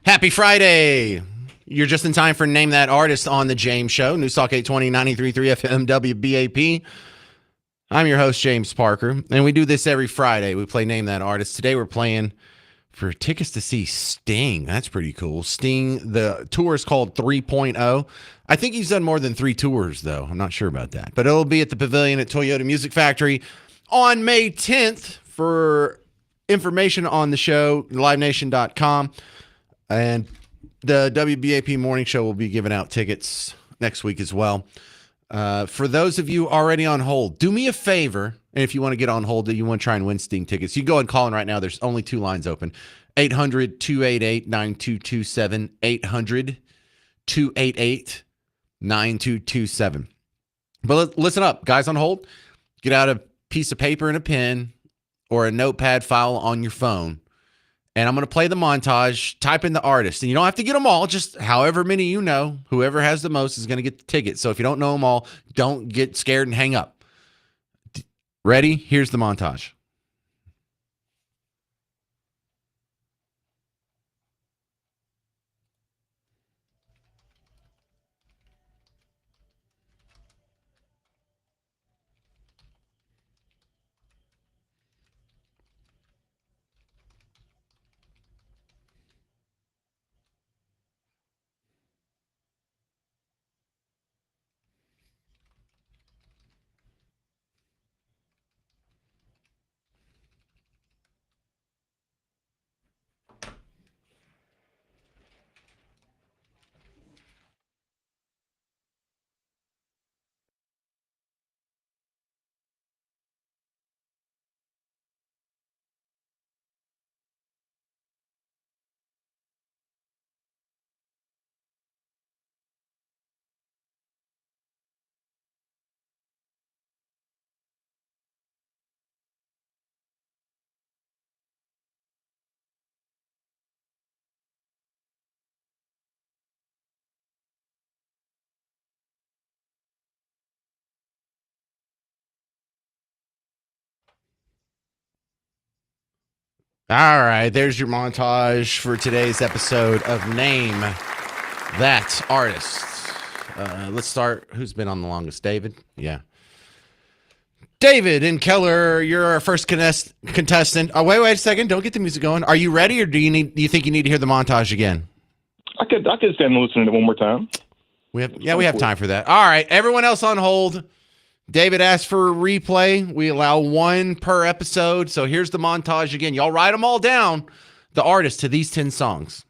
S1: Happy Friday. You're just in time for Name That Artist on The James Show. News Talk 820, 93.3 FM WBAP. I'm your host, James Parker, and we do this every Friday. We play Name That Artist. Today we're playing for tickets to see Sting. That's pretty cool. Sting, the tour is called 3.0. I think he's done more than 3 tours, though. I'm not sure about that. But it'll be at the Pavilion at Toyota Music Factory on May 10th. For information on the show, livenation.com. And the WBAP Morning Show will be giving out tickets next week as well. For those of you already on hold, do me a favor. And if you want to get on hold, that you want to try and win Sting tickets, you go and call in right now. There's only 2 lines open. 800-288-9227. 800-288-9227. But listen up, guys on hold. Get out a piece of paper and a pen or a notepad file on your phone. And I'm going to play the montage, type in the artist. And you don't have to get them all, just however many you know. Whoever has the most is going to get the ticket. So if you don't know them all, don't get scared and hang up. Ready? Here's the montage. All right, there's your montage for today's episode of Name That Artist. Let's start. Who's been on the longest? David? Yeah. David and Keller, you're our first contestant. Oh, wait a second. Don't get the music going. Are you ready, or do you think you need to hear the montage again?
S5: I could stand and listen to it one more time.
S1: We have time for that. All right, everyone else on hold. David asked for a replay. We allow 1 per episode. So here's the montage again. Y'all write them all down. The artist to these 10 songs.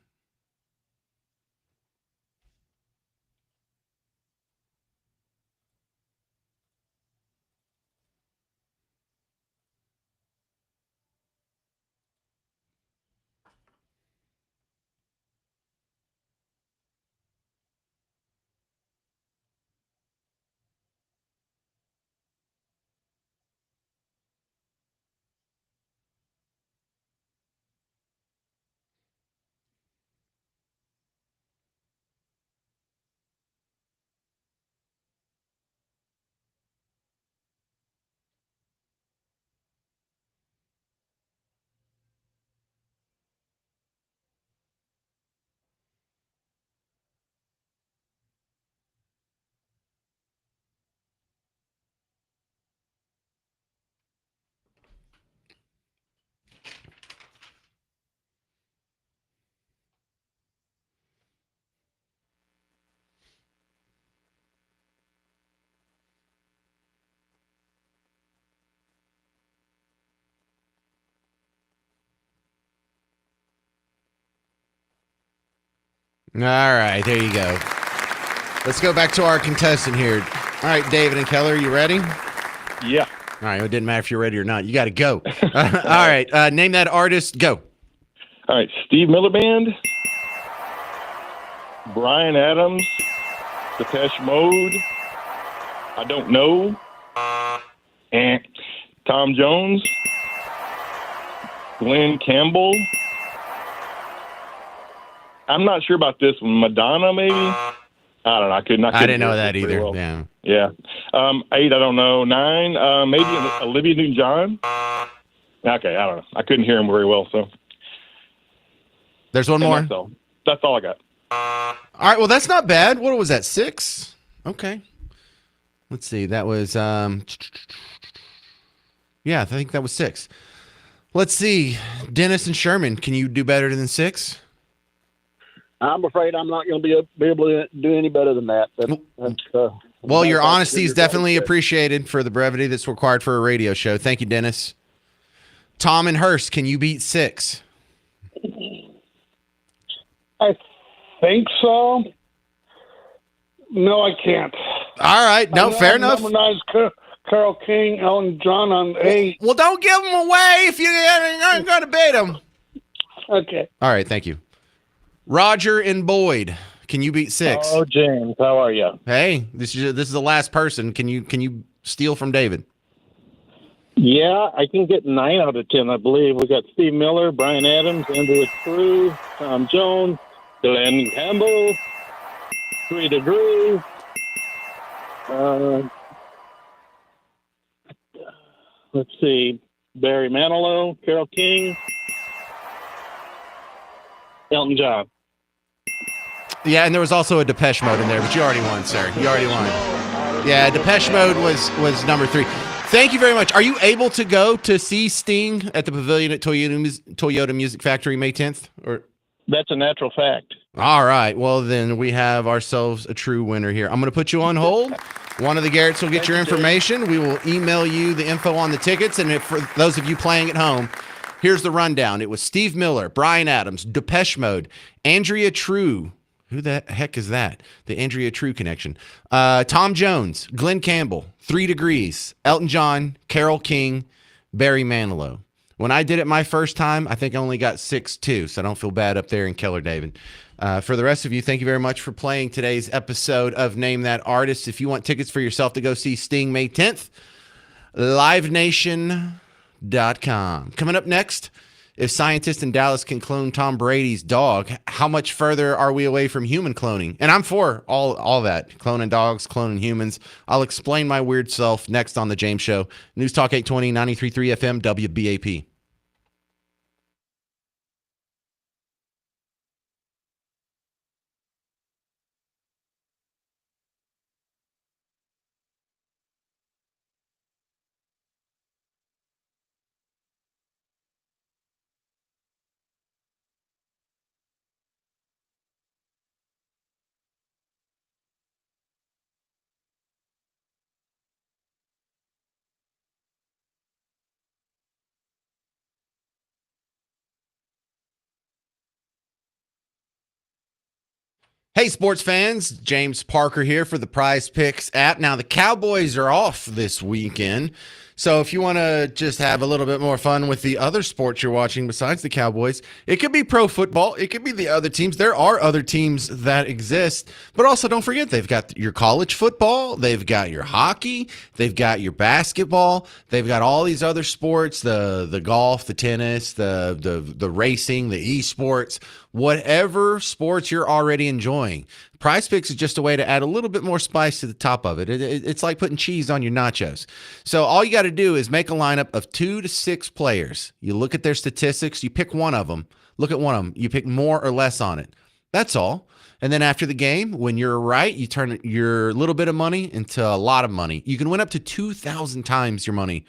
S1: All right, there you go. Let's go back to our contestant here. All right, David and Keller, you ready?
S5: Yeah.
S1: All right, it didn't matter if you're ready or not. You got to go. All right, name that artist. Go.
S5: All right, Steve Miller Band, Bryan Adams, Depeche Mode, I Don't Know, and Tom Jones, Glenn Campbell. I'm not sure about this one. Madonna, maybe? I don't know. I didn't
S1: know that either.
S5: Well.
S1: Yeah.
S5: Yeah. 8, I don't know. 9, maybe Olivia Newton-John. Okay, I don't know. I couldn't hear him very well, so.
S1: There's one more.
S5: That's all I got.
S1: All right, well, that's not bad. What was that, 6? Okay. Let's see. That was, yeah, I think that was 6. Let's see. Dennis and Sherman, can you do better than 6?
S7: I'm afraid I'm not going to be able to do any better than that.
S1: Well, your honesty is
S7: your
S1: definitely
S7: guys'
S1: appreciated for the brevity that's required for a radio show. Thank you, Dennis. Tom and Hurst, can you beat 6?
S8: I think so. No, I can't.
S1: All right. No, fair enough.
S8: Number 9 is Carol King, Elton John on 8.
S1: Well, don't give them away if you aren't going to beat them.
S8: Okay.
S1: All right. Thank you. Roger and Boyd, can you beat 6?
S7: Oh, James, how are you?
S1: Hey, this is the last person. Can you steal from David?
S7: Yeah, I can get 9 out of 10, I believe. We got Steve Miller, Brian Adams, Andrew True, Tom Jones, Glenn Campbell, Rita Drew. Let's see, Barry Manilow, Carol King, Elton John.
S1: Yeah, and there was also a Depeche Mode in there, but you already won, sir. You already won. Yeah, Depeche Mode was number 3. Thank you very much. Are you able to go to see Sting at the Pavilion at Toyota Music Factory May 10th? Or
S7: That's a natural fact.
S1: all right. Well, then we have ourselves a true winner here. I'm going to put you on hold. One of the Garretts will get your information. We will email you the info on the tickets. And if, for those of you playing at home, here's the rundown. It was Steve Miller, Brian Adams, Depeche Mode, Andrea True. Who the heck is that? The Andrea True connection. Tom Jones, Glenn Campbell, 3 Degrees, Elton John, Carole King, Barry Manilow. When I did it my first time, I think I only got 6 too, so I don't feel bad up there in Keller, David. For the rest of you, thank you very much for playing today's episode of Name That Artist. If you want tickets for yourself to go see Sting May 10th, livenation.com. Coming up next, if scientists in Dallas can clone Tom Brady's dog, how much further are we away from human cloning? And I'm for all that. Cloning dogs, cloning humans. I'll explain my weird self next on The James Show. News Talk 820, 93.3 FM, WBAP. Hey, sports fans, James Parker here for the Prize Picks app. Now, the Cowboys are off this weekend, so if you want to just have a little bit more fun with the other sports you're watching besides the Cowboys, it could be pro football, it could be the other teams. There are other teams that exist, but also don't forget they've got your college football, they've got your hockey, they've got your basketball, they've got all these other sports, the golf, the tennis, the racing, the esports. Whatever sports you're already enjoying, Prize Picks is just a way to add a little bit more spice to the top of it. It's like putting cheese on your nachos. So all you got to do is make a lineup of 2 to 6 players. You look at their statistics, you pick one of them, look at one of them, you pick more or less on it. That's all. And then after the game, when you're right, you turn your little bit of money into a lot of money. You can win up to 2,000 times your money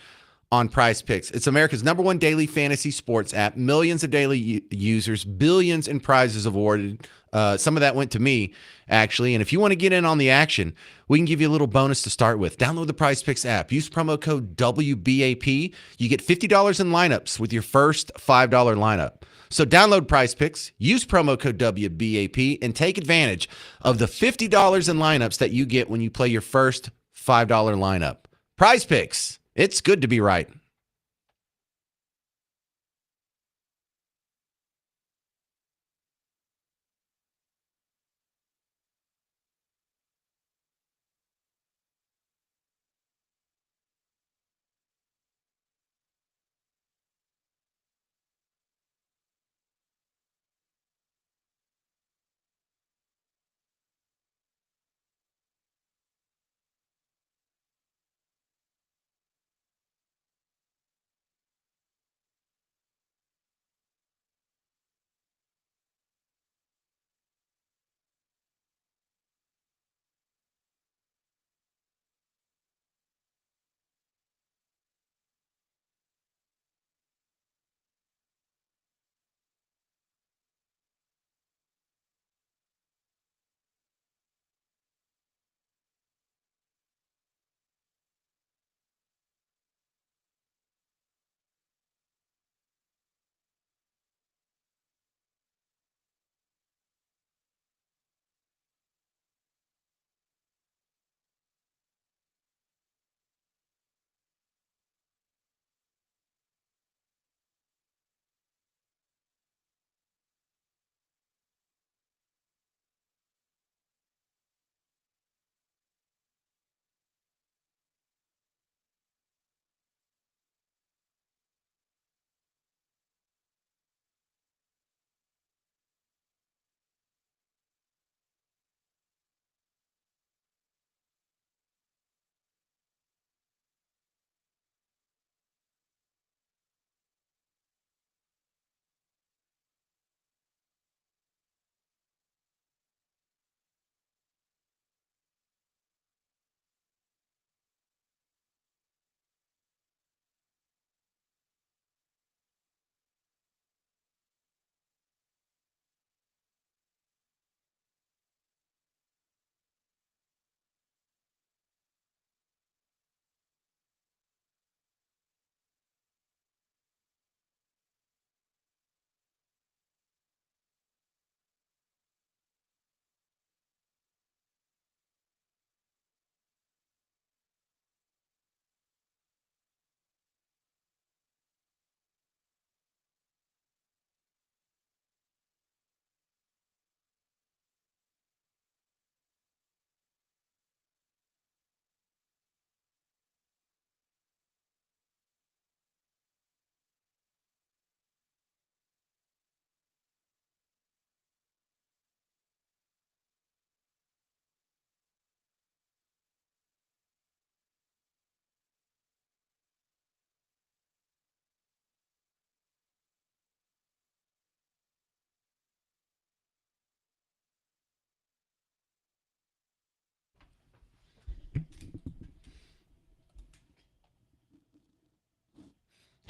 S1: on Prize Picks. It's America's #1 daily fantasy sports app. Millions of daily users, billions in prizes awarded. Some of that went to me, actually. And if you want to get in on the action, we can give you a little bonus to start with. Download the Prize Picks app. Use promo code WBAP. You get $50 in lineups with your first $5 lineup. So download Prize Picks, use promo code WBAP, and take advantage of the $50 in lineups that you get when you play your first $5 lineup. Prize Picks. It's good to be right.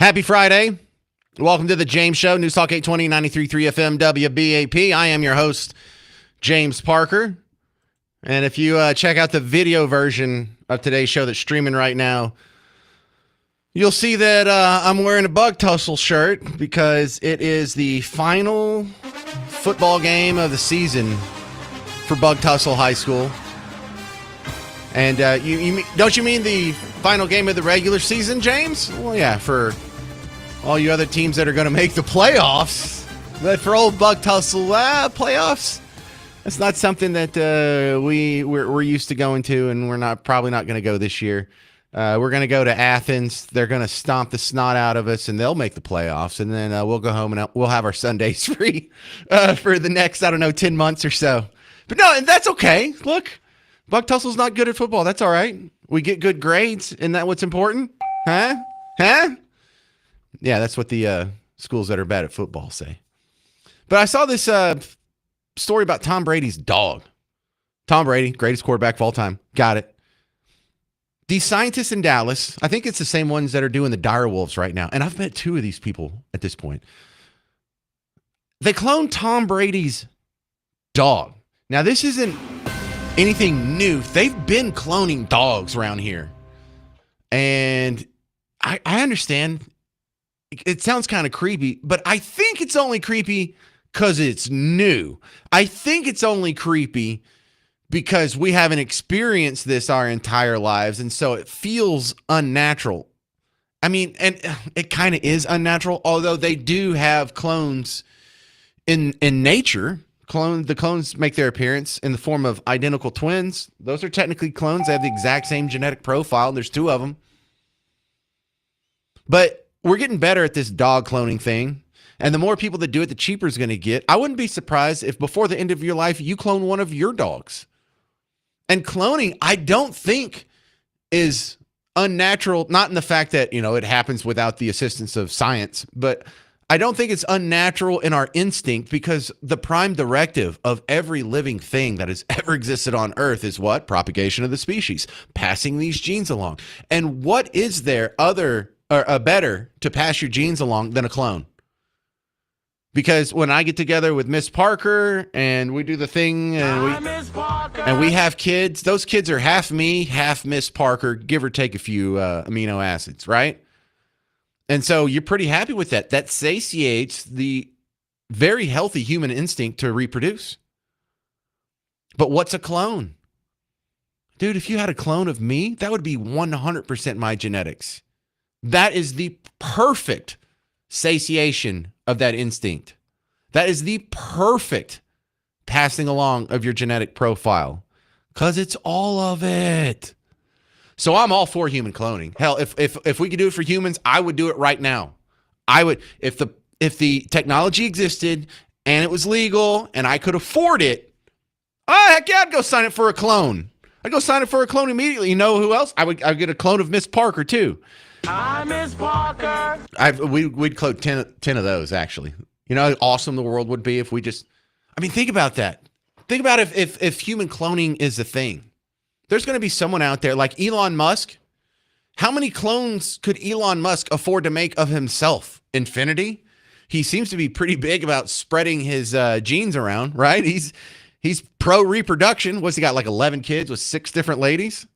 S1: Happy Friday. Welcome to the James Show, News Talk 820, 93.3 FM WBAP. I am your host, James Parker. And if you check out the video version of today's show that's streaming right now, you'll see that I'm wearing a Bug Tussle shirt because it is the final football game of the season for Bug Tussle High School. And don't you mean the final game of the regular season, James? Well, yeah, for all you other teams that are going to make the playoffs. But for old Bug Tussle, playoffs, that's not something that we're used to going to, and we're probably not going to go this year. We're going to go to Athens. They're going to stomp the snot out of us, and they'll make the playoffs. And then we'll go home, and we'll have our Sundays free for the next, 10 months or so. But no, and that's okay. Look, Bug Tussle's not good at football. That's all right. We get good grades. Isn't that what's important? Huh? Yeah, that's what the schools that are bad at football say. But I saw this story about Tom Brady's dog. Tom Brady, greatest quarterback of all time. Got it. These scientists in Dallas, I think it's the same ones that are doing the dire wolves right now. And I've met two of these people at this point. They cloned Tom Brady's dog. Now, this isn't anything new. They've been cloning dogs around here. And I understand. It sounds kind of creepy, but I think it's only creepy because it's new. I think it's only creepy because we haven't experienced this our entire lives, and so it feels unnatural. I mean, and it kind of is unnatural, although they do have clones in nature. The clones make their appearance in the form of identical twins. Those are technically clones. They have the exact same genetic profile. There's two of them. But we're getting better at this dog cloning thing. And the more people that do it, the cheaper it's going to get. I wouldn't be surprised if before the end of your life, you clone one of your dogs. And cloning, I don't think, is unnatural. Not in the fact that, it happens without the assistance of science, but I don't think it's unnatural in our instinct, because the prime directive of every living thing that has ever existed on Earth is what? Propagation of the species, passing these genes along. And what is there better to pass your genes along than a clone? Because when I get together with Miss Parker and we do the thing and we have kids, those kids are half me, half Miss Parker, give or take a few amino acids, right? And so you're pretty happy with that. That satiates the very healthy human instinct to reproduce. But what's a clone? Dude, if you had a clone of me, that would be 100% my genetics. That is the perfect satiation of that instinct. That is the perfect passing along of your genetic profile, because it's all of it. So I'm all for human cloning. Hell, if we could do it for humans, I would do it right now. I would, if the technology existed and it was legal and I could afford it, heck yeah, I'd go sign up for a clone. I'd go sign up for a clone immediately. You know who else? I'd get a clone of Miss Parker too.
S2: Hi, Miss Parker.
S1: We'd clone 10 of those, actually. You know how awesome the world would be if we just, think about that. Think about if human cloning is a thing. There's going to be someone out there like Elon Musk. How many clones could Elon Musk afford to make of himself? Infinity? He seems to be pretty big about spreading his genes around, right? He's pro-reproduction. What's he got, like 11 kids with 6 different ladies?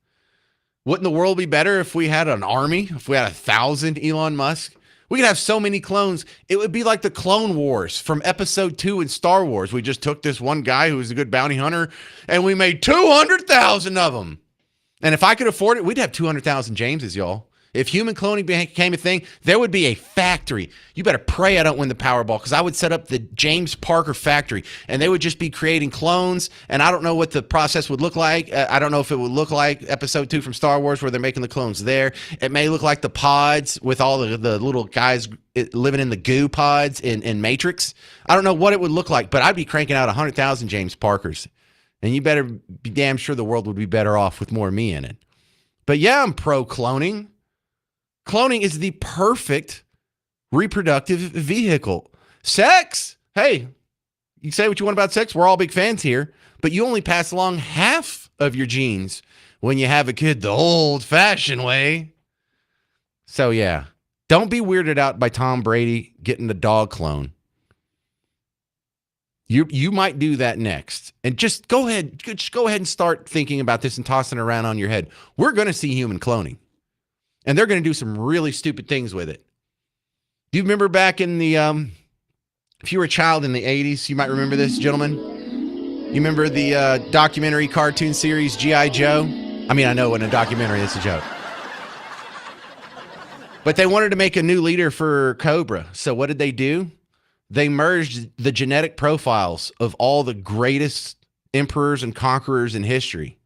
S1: Wouldn't the world be better if we had an army? If we had 1,000 Elon Musk? We could have so many clones. It would be like the Clone Wars from Episode 2 in Star Wars. We just took this one guy who was a good bounty hunter, and we made 200,000 of them. And if I could afford it, we'd have 200,000 Jameses, y'all. If human cloning became a thing, there would be a factory. You better pray I don't win the Powerball, because I would set up the James Parker factory, and they would just be creating clones, and I don't know what the process would look like. I don't know if it would look like Episode 2 from Star Wars where they're making the clones there. It may look like the pods with all the little guys living in the goo pods in Matrix. I don't know what it would look like, but I'd be cranking out 100,000 James Parkers, and you better be damn sure the world would be better off with more of me in it. But yeah, I'm pro-cloning. Cloning is the perfect reproductive vehicle. Sex, hey, you say what you want about sex. We're all big fans here, but you only pass along half of your genes when you have a kid the old-fashioned way. So yeah, Don't be weirded out by Tom Brady getting the dog clone. You might do that next. And just go ahead and start thinking about this and tossing it around on your head. We're going to see human cloning. And they're going to do some really stupid things with it. Do you remember back in the if you were a child in the 80s, you might remember this, gentlemen? You remember the documentary cartoon series G.I. Joe? I mean, I know in a documentary it's a joke. But they wanted to make a new leader for Cobra. So what did they do? They merged the genetic profiles of all the greatest emperors and conquerors in history.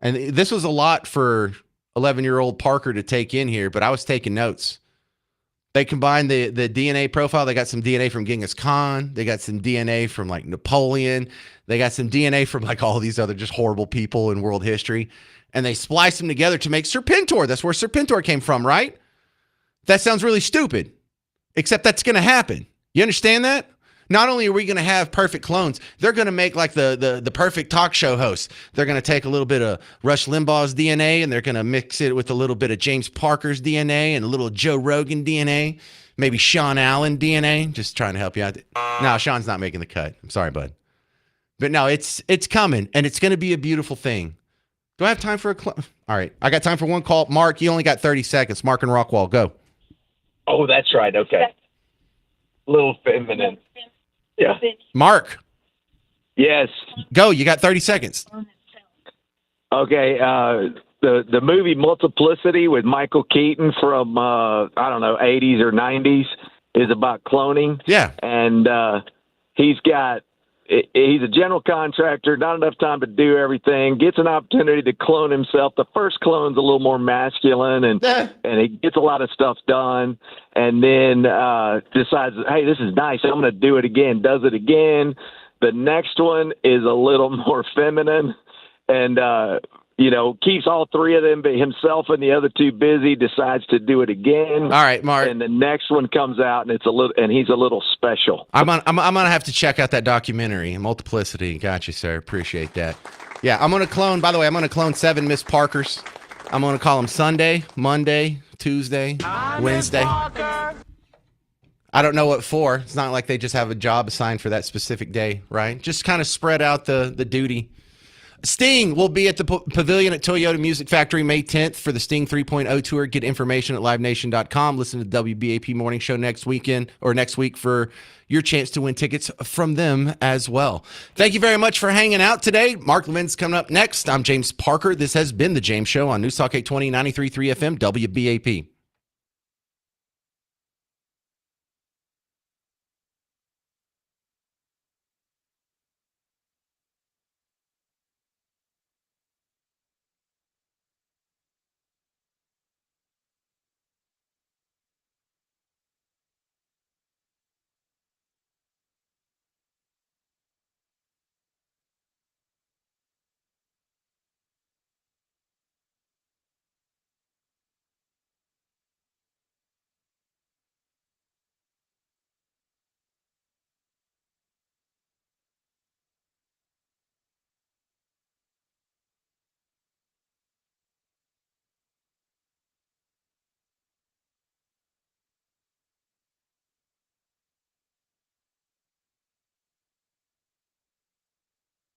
S1: And this was a lot for 11-year-old Parker to take in here, but I was taking notes. They combined the DNA profile. They got some DNA from Genghis Khan. They got some DNA from like Napoleon. They got some DNA from like all these other just horrible people in world history. And they spliced them together to make Serpentor. That's where Serpentor came from, right? That sounds really stupid, except that's going to happen. You understand that? Not only are we going to have perfect clones, they're going to make like the perfect talk show host. They're going to take a little bit of Rush Limbaugh's DNA and they're going to mix it with a little bit of James Parker's DNA and a little Joe Rogan DNA, maybe Sean Allen DNA. Just trying to help you out. No, Sean's not making the cut. I'm sorry, bud. But no, it's coming and it's going to be a beautiful thing. Do I have time for a clone? All right. I got time for one call. Mark, you only got 30 seconds. Mark and Rockwall, go.
S9: Oh, that's right. Okay. Little feminine. Yeah.
S1: Mark.
S9: Yes.
S1: Go. You got 30 seconds.
S9: Okay. The movie Multiplicity with Michael Keaton from, I don't know, 80s or 90s is about cloning.
S1: Yeah.
S9: And he's a general contractor, not enough time to do everything, gets an opportunity to clone himself. The first clone's a little more masculine and he gets a lot of stuff done and then decides, hey, this is nice. I'm going to do it again. Does it again. The next one is a little more feminine and, keeps all three of them, but himself and the other two busy, decides to do it again.
S1: All right, Mark.
S9: And the next one comes out, and he's a little special.
S1: I'm gonna have to check out that documentary, Multiplicity. Got you, sir. Appreciate that. Yeah, I'm gonna clone. By the way, I'm gonna clone 7 Miss Parkers. I'm gonna call them Sunday, Monday, Tuesday, Wednesday. I don't know what for. It's not like they just have a job assigned for that specific day, right? Just kind of spread out the duty. Sting will be at the Pavilion at Toyota Music Factory May 10th for the Sting 3.0 tour. Get information at livenation.com. Listen to the WBAP Morning Show next week for your chance to win tickets from them as well. Thank you very much for hanging out today. Mark Levin's coming up next. I'm James Parker. This has been The James Show on News Talk 820, 93.3 FM, WBAP.